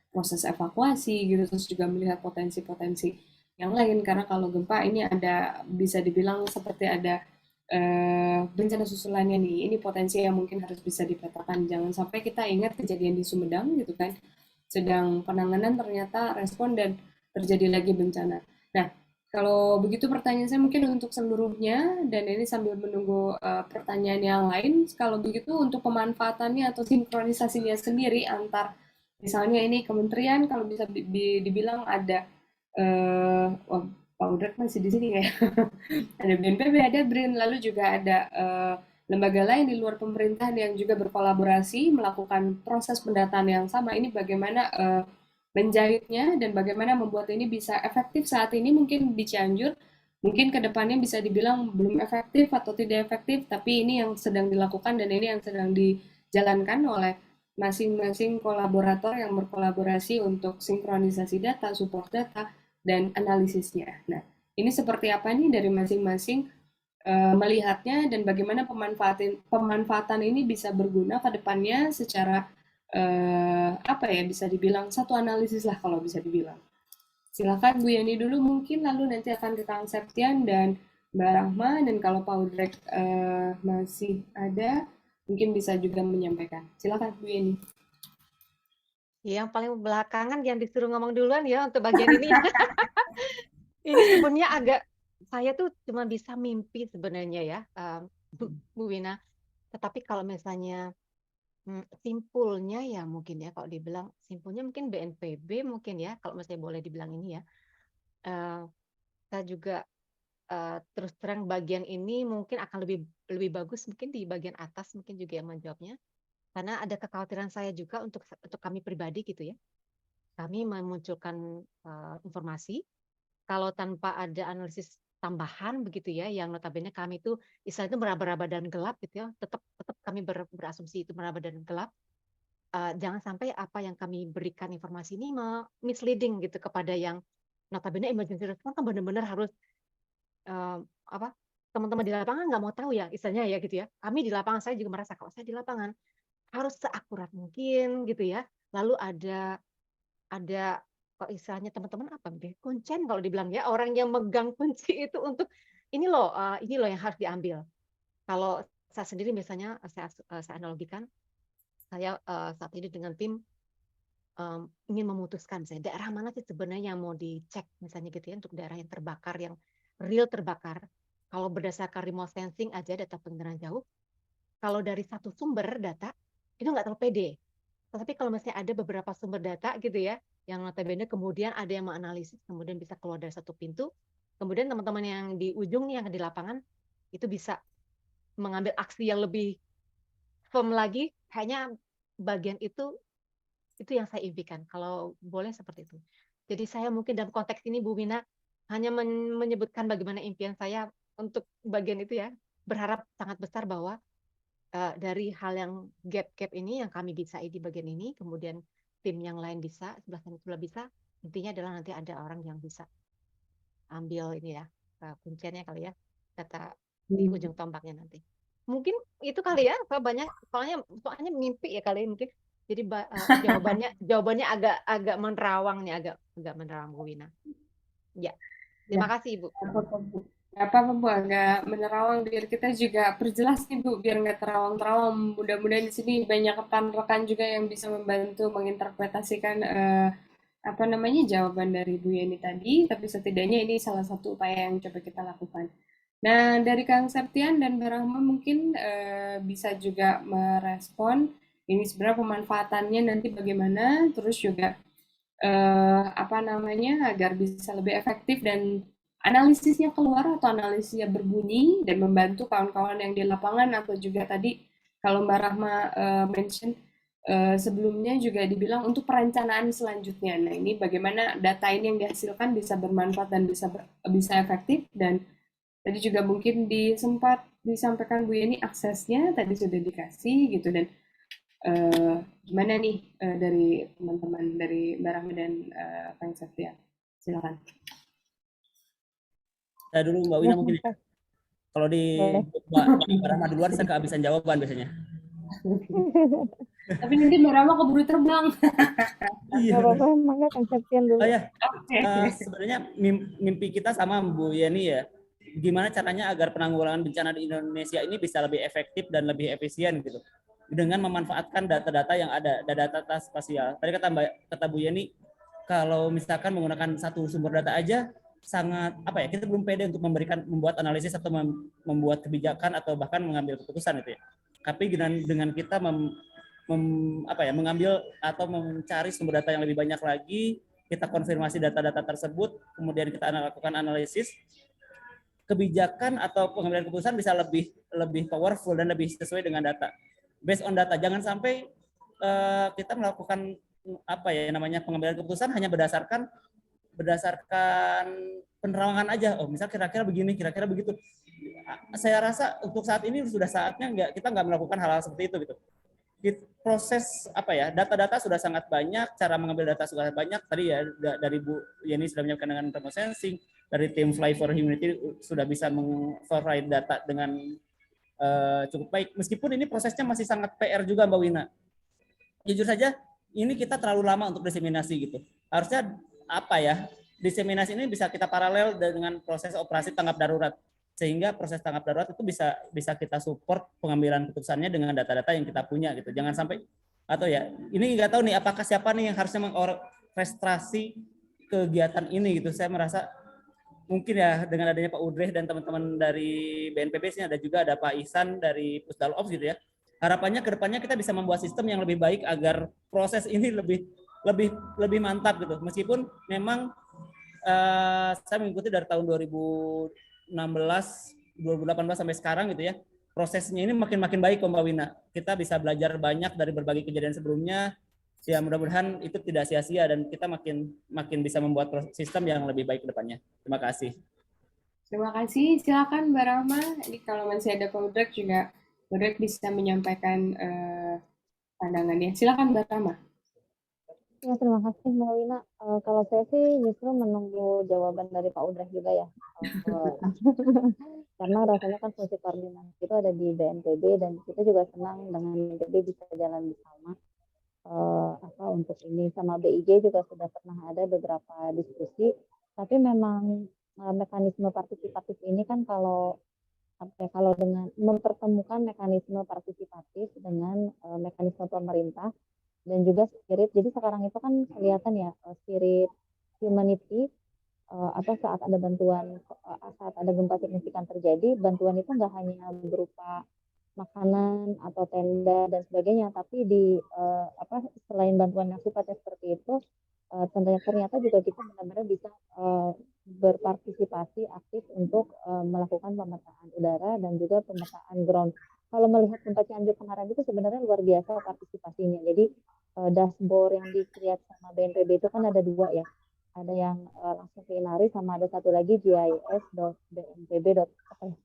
proses evakuasi gitu, terus juga melihat potensi-potensi yang lain. Karena kalau gempa ini ada, bisa dibilang seperti ada bencana susulannya nih. Ini potensi yang mungkin harus bisa dipetakan. Jangan sampai kita ingat kejadian di Sumedang gitu kan, sedang penanganan ternyata respon dan terjadi lagi bencana. Nah, kalau begitu pertanyaan saya mungkin untuk seluruhnya, dan ini sambil menunggu pertanyaan yang lain, kalau begitu untuk pemanfaatannya atau sinkronisasinya sendiri antar, misalnya ini kementerian, kalau bisa dibilang ada, Pak Udrek masih di sini ya, ada BNPB, ada BRIN, lalu juga ada lembaga lain di luar pemerintahan yang juga berkolaborasi melakukan proses pendataan yang sama. Ini bagaimana menjahitnya dan bagaimana membuat ini bisa efektif saat ini. Mungkin di Cianjur, mungkin ke depannya bisa dibilang belum efektif atau tidak efektif, tapi ini yang sedang dilakukan dan ini yang sedang dijalankan oleh masing-masing kolaborator yang berkolaborasi untuk sinkronisasi data, support data, dan analisisnya. Nah, ini seperti apa nih dari masing-masing melihatnya dan bagaimana pemanfaatan ini bisa berguna ke depannya secara bisa dibilang satu analisis lah kalau bisa dibilang. Silakan Bu Yani dulu mungkin, lalu nanti akan ke Kang Septian dan Mbak Rahma, dan kalau Pak Udrek masih ada mungkin bisa juga menyampaikan. Silakan Bu Yani. Yang paling belakangan yang disuruh ngomong duluan ya untuk bagian ini. Ini sebenarnya saya tuh cuma bisa mimpi sebenarnya ya, Bu Wina. Tetapi kalau misalnya simpulnya ya mungkin ya, kalau dibilang simpulnya mungkin BNPB mungkin ya, kalau misalnya boleh dibilang ini ya. Saya juga terus terang bagian ini mungkin akan lebih bagus mungkin di bagian atas mungkin juga yang menjawabnya. Karena ada kekhawatiran saya juga untuk kami pribadi gitu ya. Kami memunculkan informasi kalau tanpa ada analisis tambahan begitu ya, yang notabene kami itu istilahnya itu meraba-raba dan gelap gitu ya, tetap kami berasumsi itu meraba dan gelap. Jangan sampai apa yang kami berikan informasi ini misleading gitu kepada yang notabene emergency response kan benar-benar harus teman-teman di lapangan nggak mau tahu ya istilahnya ya gitu ya. Kami di lapangan, saya juga merasa kalau saya di lapangan harus seakurat mungkin gitu ya. Lalu ada kok istilahnya teman-teman kuncen kalau dibilang ya, orang yang megang kunci itu untuk ini loh yang harus diambil. Kalau saya sendiri misalnya saya analogikan, saya saat ini dengan tim ingin memutuskan misalnya daerah mana sih sebenarnya yang mau dicek misalnya gitu ya untuk daerah yang terbakar, yang real terbakar. Kalau berdasarkan remote sensing aja data pendengaran jauh, kalau dari satu sumber data itu nggak terlalu pede. Tetapi kalau misalnya ada beberapa sumber data gitu ya, yang notabene kemudian ada yang menganalisis, kemudian bisa keluar dari satu pintu, kemudian teman-teman yang di ujung nih, yang di lapangan, itu bisa mengambil aksi yang lebih firm lagi, kayaknya bagian itu yang saya impikan. Kalau boleh seperti itu. Jadi saya mungkin dalam konteks ini Bu Wina hanya menyebutkan bagaimana impian saya untuk bagian itu ya. Berharap sangat besar bahwa dari hal yang gap-gap ini yang kami bisa di bagian ini, kemudian tim yang lain bisa, sebelah sana sebelah bisa, intinya adalah nanti ada orang yang bisa ambil ini ya, kunciannya kali ya, data di ujung tombaknya nanti. Mungkin itu kali ya, soalnya mimpi ya kali ya, mungkin. Jadi jawabannya agak menerawang nih, agak menerawang Bu Wina. Ya, terima kasih Ibu. Gak apa-apa Bu, agak menerawang biar kita juga perjelas nih Bu, biar nggak terawang-terawang. Mudah-mudahan di sini banyak rekan-rekan juga yang bisa membantu menginterpretasikan apa namanya jawaban dari Bu Yeni tadi, tapi setidaknya ini salah satu upaya yang coba kita lakukan. Nah, dari Kang Septian dan Mbak Rahma mungkin bisa juga merespon ini sebenarnya pemanfaatannya nanti bagaimana, terus juga apa namanya agar bisa lebih efektif dan analisisnya keluar atau analisisnya berbunyi dan membantu kawan-kawan yang di lapangan, atau juga tadi kalau Mbak Rahma mention sebelumnya juga dibilang untuk perencanaan selanjutnya. Nah, ini bagaimana data ini yang dihasilkan bisa bermanfaat dan bisa efektif, dan tadi juga mungkin sempat disampaikan Bu Yeni aksesnya tadi sudah dikasih gitu, dan gimana nih dari teman-teman dari Mbak Rahma dan Kang Septia? Silakan. Saya dulu Mbak Wina mungkin. Kalau di Mbak Rahma duluan saya kehabisan jawaban biasanya. Tapi nanti Mbak Rahma keburu terbang. Iya. Nggak apa-apa, mangga Kang Septian dulu. Oh ya, sebenarnya mimpi kita sama Bu Yeni ya. Gimana caranya agar penanggulangan bencana di Indonesia ini bisa lebih efektif dan lebih efisien gitu. Dengan memanfaatkan data-data yang ada, data-data spasial. Tadi kata Bu Yeni, kalau misalkan menggunakan satu sumber data aja sangat apa ya, kita belum pede untuk membuat analisis atau membuat kebijakan atau bahkan mengambil keputusan itu ya. Tapi dengan kita mengambil atau mencari sumber data yang lebih banyak lagi, kita konfirmasi data-data tersebut, kemudian kita lakukan analisis, kebijakan atau pengambilan keputusan bisa lebih powerful dan lebih sesuai dengan data. Based on data, jangan sampai kita melakukan pengambilan keputusan hanya berdasarkan penerawangan aja. Oh, misal kira-kira begini, kira-kira begitu. Saya rasa untuk saat ini sudah saatnya kita nggak melakukan hal-hal seperti itu gitu. Proses data-data sudah sangat banyak, cara mengambil data sudah banyak. Tadi ya dari Bu Yeni sudah menyiapkan dengan remote sensing, dari tim Fly for Humanity sudah bisa provide data dengan cukup baik. Meskipun ini prosesnya masih sangat PR juga Mbak Wina. Jujur saja, ini kita terlalu lama untuk diseminasi gitu. Harusnya diseminasi ini bisa kita paralel dengan proses operasi tanggap darurat, sehingga proses tanggap darurat itu bisa kita support pengambilan keputusannya dengan data-data yang kita punya gitu. Jangan sampai ini nggak tahu nih apakah siapa nih yang harusnya mengorkestrasi kegiatan ini gitu. Saya merasa mungkin ya dengan adanya Pak Udreh dan teman-teman dari BNPB sini, ada juga ada Pak Ihsan dari Pusdal Ops gitu ya. Harapannya ke depannya kita bisa membuat sistem yang lebih baik agar proses ini lebih mantap gitu. Meskipun memang saya mengikuti dari tahun 2016, 2018 sampai sekarang gitu ya. Prosesnya ini makin baik Mbak Wina. Kita bisa belajar banyak dari berbagai kejadian sebelumnya. Ya mudah-mudahan itu tidak sia-sia dan kita makin bisa membuat sistem yang lebih baik ke depannya. Terima kasih. Terima kasih. Silakan Mbak Rahma. Ini kalau masih ada Pak Udrek juga, Udrek bisa menyampaikan pandangannya. Silakan Mbak Rahma. Ya, terima kasih Mbak Wina. Kalau saya sih justru menunggu jawaban dari Pak Udreh juga ya. Karena rasanya kan fungsi koordinasi itu ada di BNPB dan kita juga senang dengan BNPB bisa jalan bersama. Untuk ini sama BIG juga sudah pernah ada beberapa diskusi, tapi memang mekanisme partisipatif ini kan kalau dengan mempertemukan mekanisme partisipatif dengan mekanisme pemerintah, dan juga spirit. Jadi sekarang itu kan kelihatan ya spirit humanity, apa saat ada bantuan, saat ada gempa signifikan terjadi, bantuan itu nggak hanya berupa makanan atau tenda dan sebagainya, tapi apa selain bantuan yang sifatnya seperti itu, ternyata juga kita benar-benar bisa berpartisipasi aktif untuk melakukan pemetaan udara dan juga pemetaan ground. Kalau melihat gempa Cianjur kemarin itu sebenarnya luar biasa partisipasinya. Jadi dashboard yang di-create sama BNPB itu kan ada dua ya. Ada yang langsung ke Inari sama ada satu lagi gis.bnpb. Apa ya?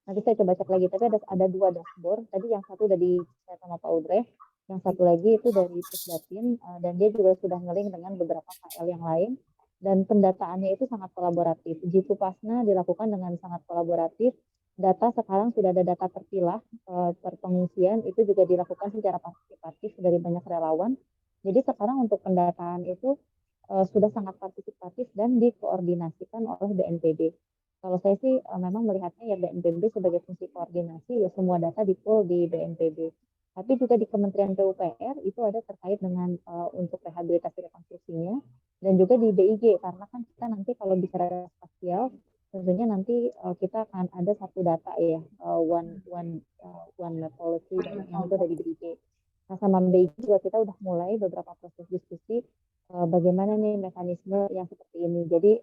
Nanti saya coba cek lagi. Tapi ada dua dashboard. Tadi yang satu udah di-share sama Pak Udre, yang satu lagi itu dari Pusdatin, dan dia juga sudah nge-link dengan beberapa KL yang lain. Dan pendataannya itu sangat kolaboratif. Jitu Pasna dilakukan dengan sangat kolaboratif. Data sekarang sudah ada data terpilah per pengungsian, itu juga dilakukan secara partisipatif dari banyak relawan. Jadi sekarang untuk pendataan itu sudah sangat partisipatif dan dikoordinasikan oleh BNPB. Kalau saya sih memang melihatnya ya BNPB sebagai fungsi koordinasi, ya semua data di-pull di BNPB. Tapi juga di Kementerian PUPR itu ada terkait dengan untuk rehabilitasi rekonstruksinya, dan juga di BIG, karena kan kita nanti kalau bicara spasial, tentunya nanti kita akan ada satu data ya, one map policy yang itu ada di BIG. Nah sama BIG juga kita udah mulai beberapa proses diskusi bagaimana nih mekanisme yang seperti ini. Jadi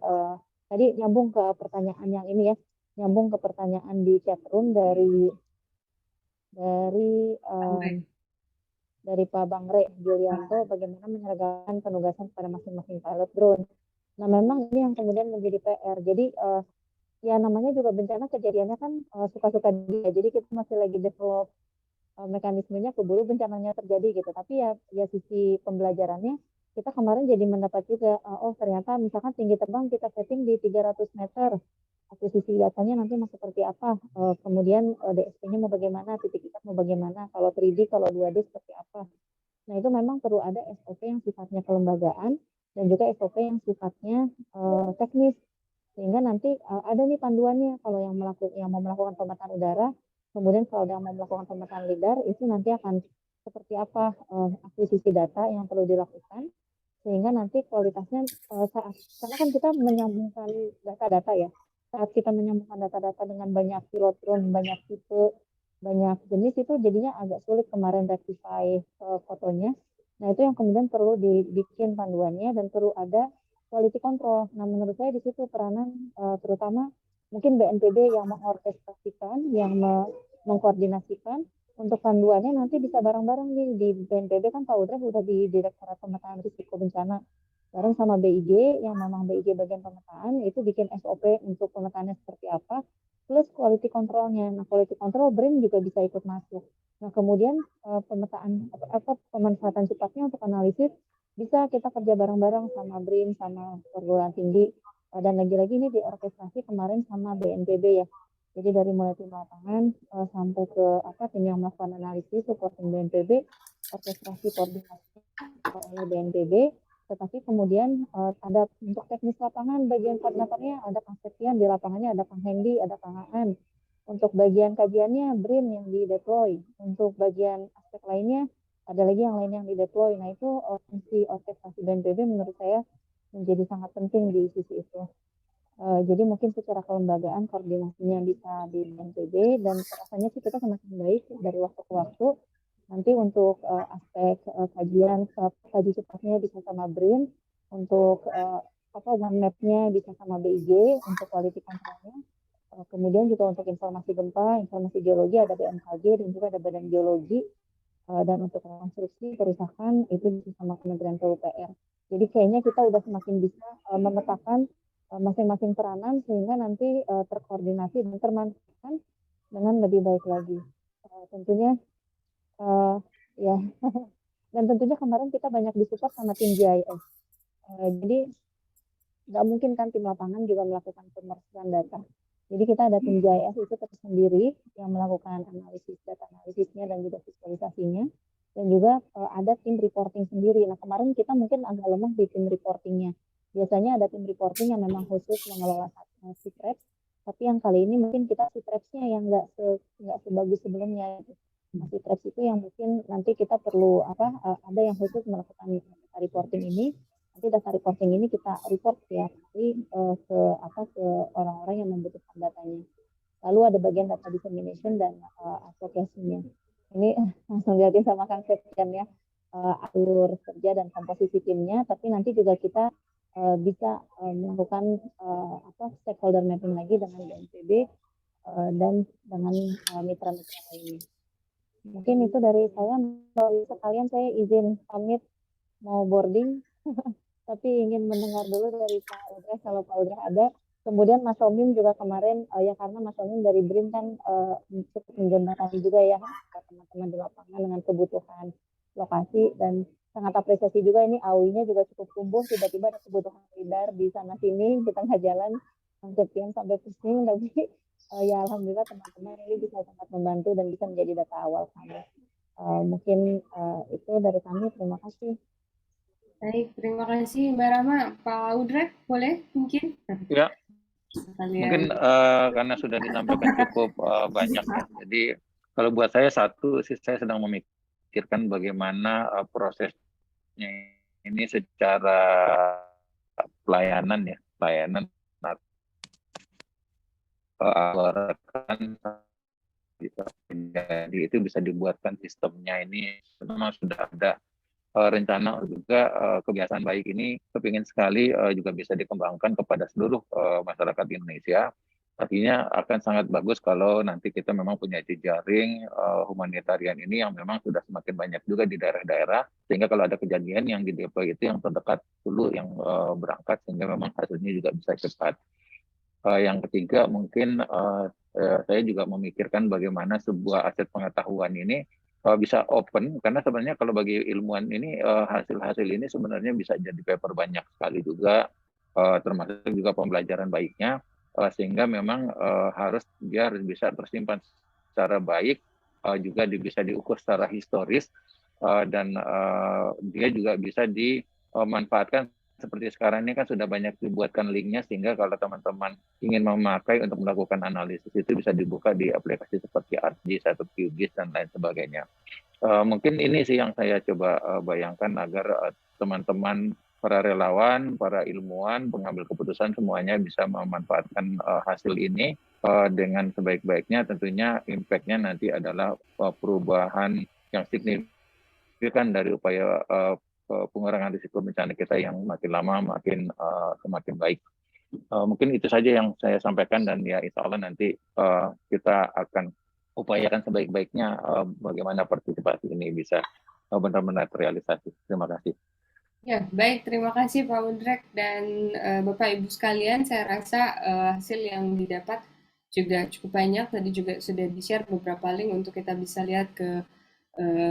tadi nyambung ke pertanyaan yang ini ya, nyambung ke pertanyaan di chat room dari Pak Bangre Julianto, bagaimana menyeragakan penugasan pada masing-masing pilot drone. Nah memang ini yang kemudian menjadi PR. Jadi ya namanya juga bencana, kejadiannya kan suka-suka dia. Jadi kita masih lagi develop mekanismenya keburu bencananya terjadi gitu. Tapi ya sisi pembelajarannya, kita kemarin jadi mendapat juga, oh ternyata misalkan tinggi terbang kita setting di 300 meter, akuisisi datanya nanti mau seperti apa, kemudian DSP-nya mau bagaimana, titik ikat mau bagaimana, kalau 3D, kalau 2D seperti apa. Nah itu memang perlu ada SOP yang sifatnya kelembagaan dan juga SOP yang sifatnya teknis, sehingga nanti ada nih panduannya kalau yang mau melakukan pemetaan udara, kemudian kalau yang mau melakukan pemetaan lidar itu nanti akan seperti apa akuisisi data yang perlu dilakukan, sehingga nanti kualitasnya karena kan kita menyambungkan data-data ya, saat kita menyambungkan data-data dengan banyak pilot drone, banyak tipe, banyak jenis, itu jadinya agak sulit kemarin rectify fotonya. Nah itu yang kemudian perlu dibikin panduannya dan perlu ada quality control. Nah menurut saya di situ peranan terutama mungkin BNPB yang mengorkestrasikan, yang mengkoordinasikan. Untuk panduannya nanti bisa bareng-bareng nih di BNPB, kan Pak Udreh udah di Direktorat Pemetaan Risiko Bencana bareng sama BIG, yang memang BIG bagian pemetaan itu bikin SOP untuk pemetaannya seperti apa, plus quality controlnya. Nah quality control BRIN juga bisa ikut masuk. Nah kemudian pemetaan pemanfaatan sifatnya untuk analisis bisa kita kerja bareng-bareng sama BRIN, sama perguruan tinggi, dan lagi-lagi ini diorkestrasi kemarin sama BNPB ya. Jadi dari mulai tim lapangan sampai ke tim yang melakukan analisis, supporting BNPB, orkestrasi koordinasi oleh BNPB, tetapi kemudian ada untuk teknis lapangan, bagian koordinatornya ada Kang Septian, di lapangannya ada Kang Hendy, ada Kang Aan. Untuk bagian kajiannya BRIN yang di-deploy, untuk bagian aspek lainnya ada lagi yang lain yang di-deploy. Nah itu fungsi orkestrasi BNPB menurut saya menjadi sangat penting di sisi itu. Jadi mungkin secara kelembagaan koordinasinya bisa di BNPB, dan rasanya sih kita semakin baik dari waktu ke waktu. Nanti untuk aspek kajian, kaji sifatnya bisa sama BRIN, untuk one map-nya bisa sama BIG, untuk quality control-nya. Kemudian juga untuk informasi gempa, informasi geologi ada BMKG dan juga ada Badan Geologi, dan untuk rekonstruksi kerusakan itu bisa sama Kementerian PUPR. Jadi kayaknya kita udah semakin bisa memetakan masing-masing peranan sehingga nanti terkoordinasi dan termanfaatkan dengan lebih baik lagi. Tentunya ya dan tentunya kemarin kita banyak disupport sama tim GIS. Jadi nggak mungkin kan tim lapangan juga melakukan pemerkasaan data. Jadi kita ada tim GIS itu tersendiri yang melakukan analisis data analisisnya dan juga visualisasinya, dan juga ada tim reporting sendiri. Nah kemarin kita mungkin agak lemah di tim reportingnya. Biasanya ada tim reporting yang memang khusus mengelola SITREP, tapi yang kali ini mungkin kita SITREP-nya yang nggak sebagus sebelumnya. Masih traps itu yang mungkin nanti kita perlu ada yang khusus melakukan data reporting ini. Nanti data reporting ini kita report tiap hari ke orang-orang yang membutuhkan datanya. Lalu ada bagian data dissemination dan advocacy-nya. Ini langsung lihatin sama Kang Septian ya, alur kerja dan komposisi timnya, tapi nanti juga kita bisa melakukan stakeholder mapping lagi dengan BNPB dan dengan mitra-mitra lainnya. Mungkin itu dari saya. Sekalian saya izin pamit mau boarding, tapi ingin mendengar dulu dari Pak Udreh kalau Pak Udreh ada. Kemudian Mas Omim juga kemarin karena Mas Omim dari BRIN kan cukup menjembatani juga ya teman-teman di lapangan dengan kebutuhan lokasi, dan sangat apresiasi juga ini AUI-nya juga cukup tumbuh, tiba-tiba ada kebutuhan lidar di sana sini di tengah jalan Septian sampai pusing, tapi ya alhamdulillah teman-teman ini bisa sangat membantu dan bisa menjadi data awal kami. Mungkin itu dari kami, terima kasih. Baik, terima kasih Mbak Rama. Pak Udrek, boleh mungkin? Ya, Kalian. mungkin karena sudah disampaikan cukup banyak ya. Jadi kalau buat saya satu sih, saya sedang memikirkan bagaimana prosesnya ini secara pelayanan rekan jadi itu bisa dibuatkan sistemnya ini. Memang sudah ada rencana juga kebiasaan baik ini kepingin sekali juga bisa dikembangkan kepada seluruh masyarakat Indonesia. Artinya akan sangat bagus kalau nanti kita memang punya jejaring humanitarian ini yang memang sudah semakin banyak juga di daerah-daerah, sehingga kalau ada kejadian yang di deploy itu yang terdekat dulu yang berangkat, sehingga memang hasilnya juga bisa cepat. Yang ketiga mungkin saya juga memikirkan bagaimana sebuah aset pengetahuan ini bisa open, karena sebenarnya kalau bagi ilmuwan ini hasil-hasil ini sebenarnya bisa jadi paper banyak sekali juga, termasuk juga pembelajaran baiknya, sehingga memang dia harus bisa tersimpan secara baik, juga bisa diukur secara historis, dan dia juga bisa dimanfaatkan. Seperti sekarang ini kan sudah banyak dibuatkan linknya, sehingga kalau teman-teman ingin memakai untuk melakukan analisis itu bisa dibuka di aplikasi seperti ArcGIS atau QGIS dan lain sebagainya. Mungkin ini sih yang saya coba bayangkan agar teman-teman, para relawan, para ilmuwan, pengambil keputusan semuanya bisa memanfaatkan hasil ini dengan sebaik-baiknya. Tentunya impact-nya nanti adalah perubahan yang signifikan dari upaya pengurangan risiko bencana kita yang makin lama semakin baik. Mungkin itu saja yang saya sampaikan, dan ya insya Allah nanti kita akan upayakan sebaik-baiknya bagaimana partisipasi ini bisa benar-benar terrealisasi. Terima kasih. Ya, baik. Terima kasih Pak Udrek dan Bapak Ibu sekalian. Saya rasa hasil yang didapat juga cukup banyak. Tadi juga sudah di-share beberapa link untuk kita bisa lihat ke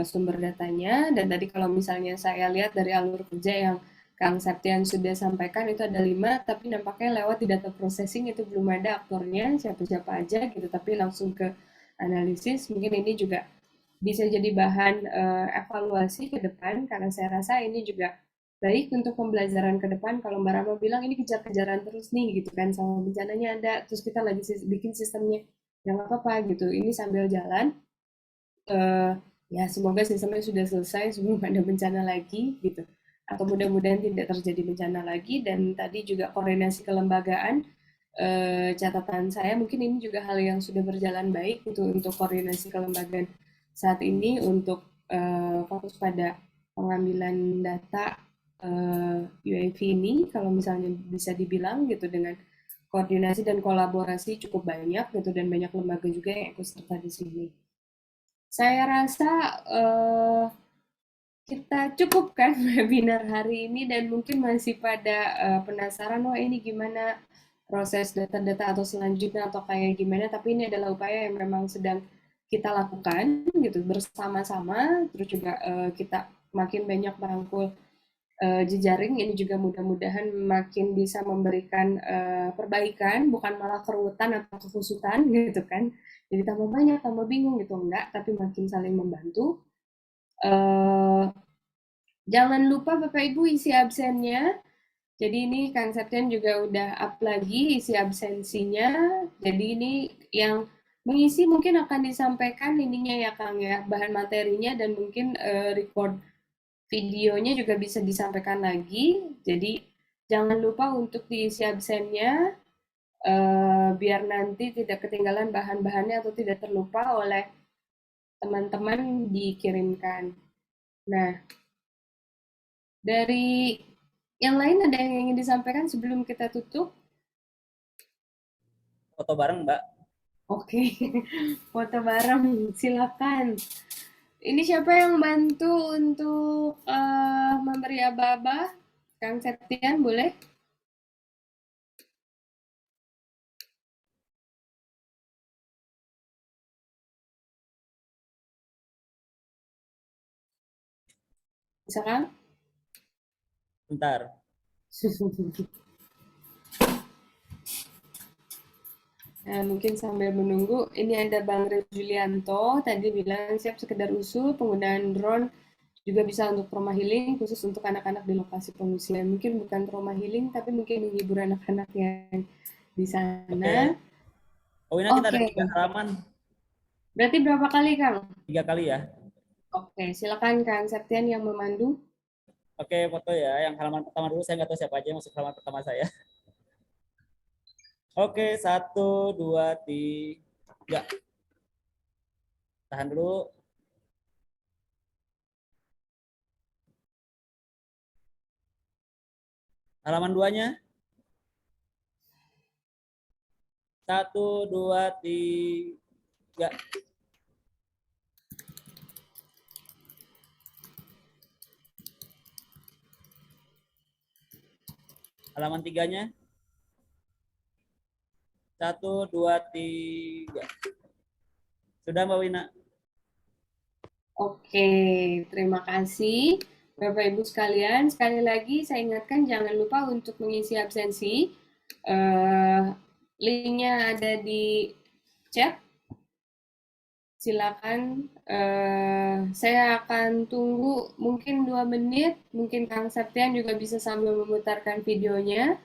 sumber datanya, dan tadi kalau misalnya saya lihat dari alur kerja yang Kang Septian sudah sampaikan itu ada 5, tapi nampaknya lewat di data processing itu belum ada aktornya siapa-siapa aja gitu, tapi langsung ke analisis. Mungkin ini juga bisa jadi bahan evaluasi ke depan, karena saya rasa ini juga baik untuk pembelajaran ke depan. Kalau Mbak Rama bilang ini kejar-kejaran terus nih gitu kan, sama bencananya ada, terus kita lagi bikin sistemnya, ya nggak apa-apa gitu, ini sambil jalan. Ya semoga sistemnya sudah selesai sebelum ada bencana lagi gitu, atau mudah-mudahan tidak terjadi bencana lagi. Dan tadi juga koordinasi kelembagaan, catatan saya mungkin ini juga hal yang sudah berjalan baik untuk koordinasi kelembagaan saat ini, untuk fokus pada pengambilan data UAV ini, kalau misalnya bisa dibilang gitu, dengan koordinasi dan kolaborasi cukup banyak gitu, dan banyak lembaga juga yang ikut serta di sini. Saya rasa kita cukupkan webinar hari ini, dan mungkin masih pada penasaran, wah ini gimana proses data-data atau selanjutnya atau kayak gimana, tapi ini adalah upaya yang memang sedang kita lakukan gitu bersama-sama, terus juga kita makin banyak merangkul jejaring ini juga mudah-mudahan makin bisa memberikan perbaikan, bukan malah keruwetan atau kehusutan gitu kan. Jadi tambah banyak, tambah bingung gitu, enggak, tapi makin saling membantu. Jangan lupa Bapak Ibu isi absennya. Jadi ini Kang Septian juga udah up lagi isi absensinya. Jadi ini yang Mengisi mungkin akan disampaikan ininya ya Kang ya, bahan materinya dan mungkin record videonya juga bisa disampaikan lagi. Jadi jangan lupa untuk diisi absennya biar nanti tidak ketinggalan bahan-bahannya atau tidak terlupa oleh teman-teman dikirimkan. Nah, dari yang lain ada yang ingin disampaikan sebelum kita tutup? Foto bareng, Mbak. Oke, foto bareng, silakan. Ini siapa yang bantu untuk memberi aba-aba? Kang Septian, boleh? Bisa Kang? Bentar. Nah, mungkin sambil menunggu, ini ada Bang Red Julianto, tadi bilang siap sekedar usul, penggunaan drone juga bisa untuk trauma healing, khusus untuk anak-anak di lokasi pengungsian. Mungkin bukan trauma healing, tapi mungkin menghibur anak-anak yang di sana. Oh, ini kita ada Oke. 3 halaman. Berarti berapa kali, Kang? 3 kali ya. Oke, silakan Kang Septian yang memandu. Oke, foto ya. Yang halaman pertama dulu, saya nggak tahu siapa aja yang masuk halaman pertama saya. Oke, 1, 2, 3. Tahan dulu. Halaman 2-nya. 1, 2, 3. Halaman 3-nya. 1, 2, 3. Sudah, Mbak Wina? Oke, terima kasih Bapak Ibu sekalian. Sekali lagi saya ingatkan jangan lupa untuk mengisi absensi. Linknya ada di chat. Silakan. Saya akan tunggu mungkin 2 menit. Mungkin Kang Septian juga bisa sambil memutarkan videonya.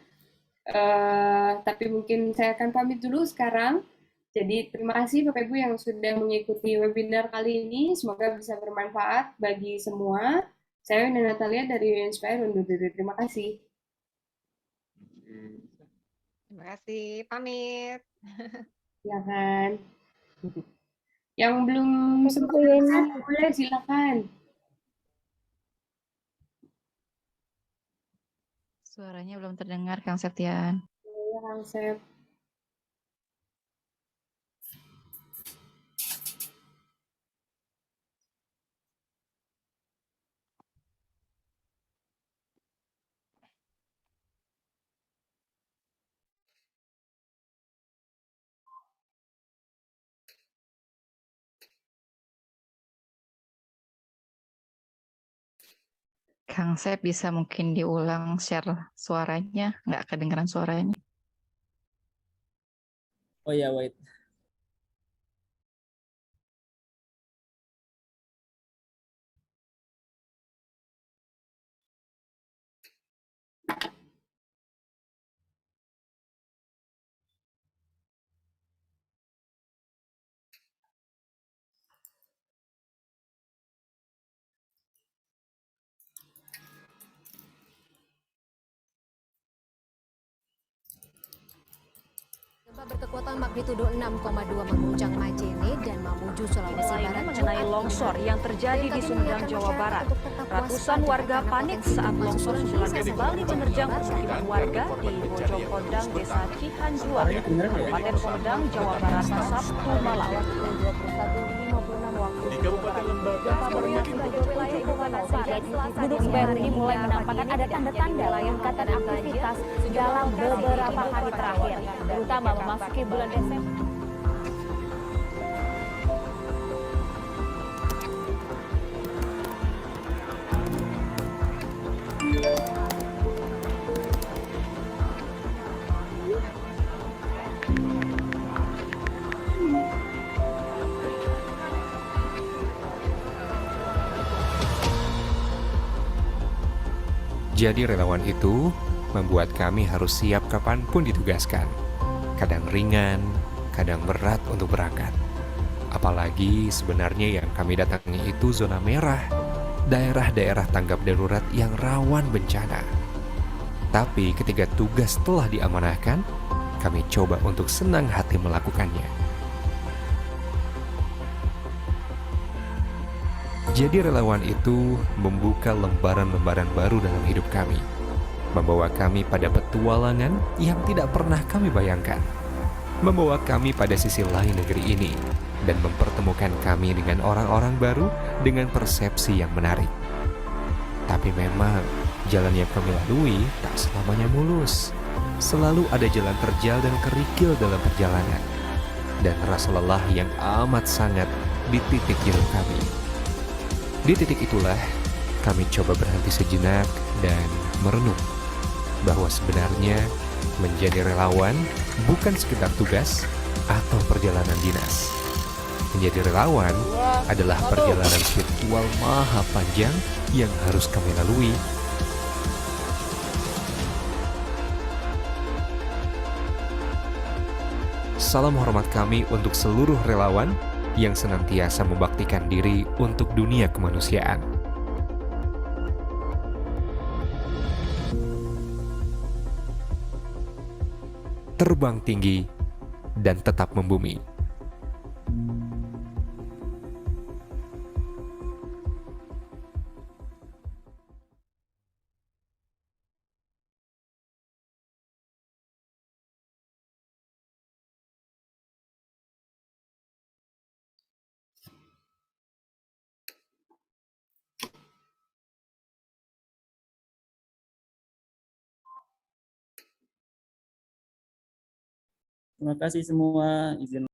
Tapi mungkin saya akan pamit dulu sekarang. Jadi terima kasih Bapak Ibu yang sudah mengikuti webinar kali ini. Semoga bisa bermanfaat bagi semua. Saya Wina Natalia dari Inspire undur diri. Terima kasih. Terima kasih, pamit. Silakan. Yang belum sempat boleh silakan. Suaranya belum terdengar, Kang Septian. Ya, Kang Sep. Kang Sep bisa mungkin diulang share suaranya, nggak kedengeran suaranya. Oh ya, wait. Gempa berkekuatan magnitudo 6,2 mengguncang Majene dan Mamuju, Sulawesi Barat mengenai longsor yang terjadi di Sumedang, Jawa Barat. Ratusan warga panik saat longsor susulan kembali menerjang permukiman warga di Bojongkondang, Desa Cihanjuang, Kabupaten Sumedang, Jawa Barat, Sabtu malam. Di Kabupaten Lembata, Gunung Semeru ini mulai menampakkan ada tanda-tanda peningkatan aktivitas dalam beberapa hari terakhir, terutama memasuki bulan Desember. Jadi relawan itu membuat kami harus siap kapanpun ditugaskan. Kadang ringan, kadang berat untuk berangkat. Apalagi sebenarnya yang kami datangi itu zona merah, daerah-daerah tanggap darurat yang rawan bencana. Tapi ketika tugas telah diamanahkan, kami coba untuk senang hati melakukannya. Jadi relawan itu membuka lembaran-lembaran baru dalam hidup kami, membawa kami pada petualangan yang tidak pernah kami bayangkan, membawa kami pada sisi lain negeri ini, dan mempertemukan kami dengan orang-orang baru dengan persepsi yang menarik. Tapi memang jalan yang kami lalui tak selamanya mulus. Selalu ada jalan terjal dan kerikil dalam perjalanan, dan rasa lelah yang amat sangat di titik jenuh kami. Di titik itulah kami coba berhenti sejenak dan merenung bahwa sebenarnya menjadi relawan bukan sekedar tugas atau perjalanan dinas. Menjadi relawan adalah perjalanan spiritual maha panjang yang harus kami lalui. Salam hormat kami untuk seluruh relawan yang senantiasa membaktikan diri untuk dunia kemanusiaan. Terbang tinggi dan tetap membumi. Terima kasih semua. Izin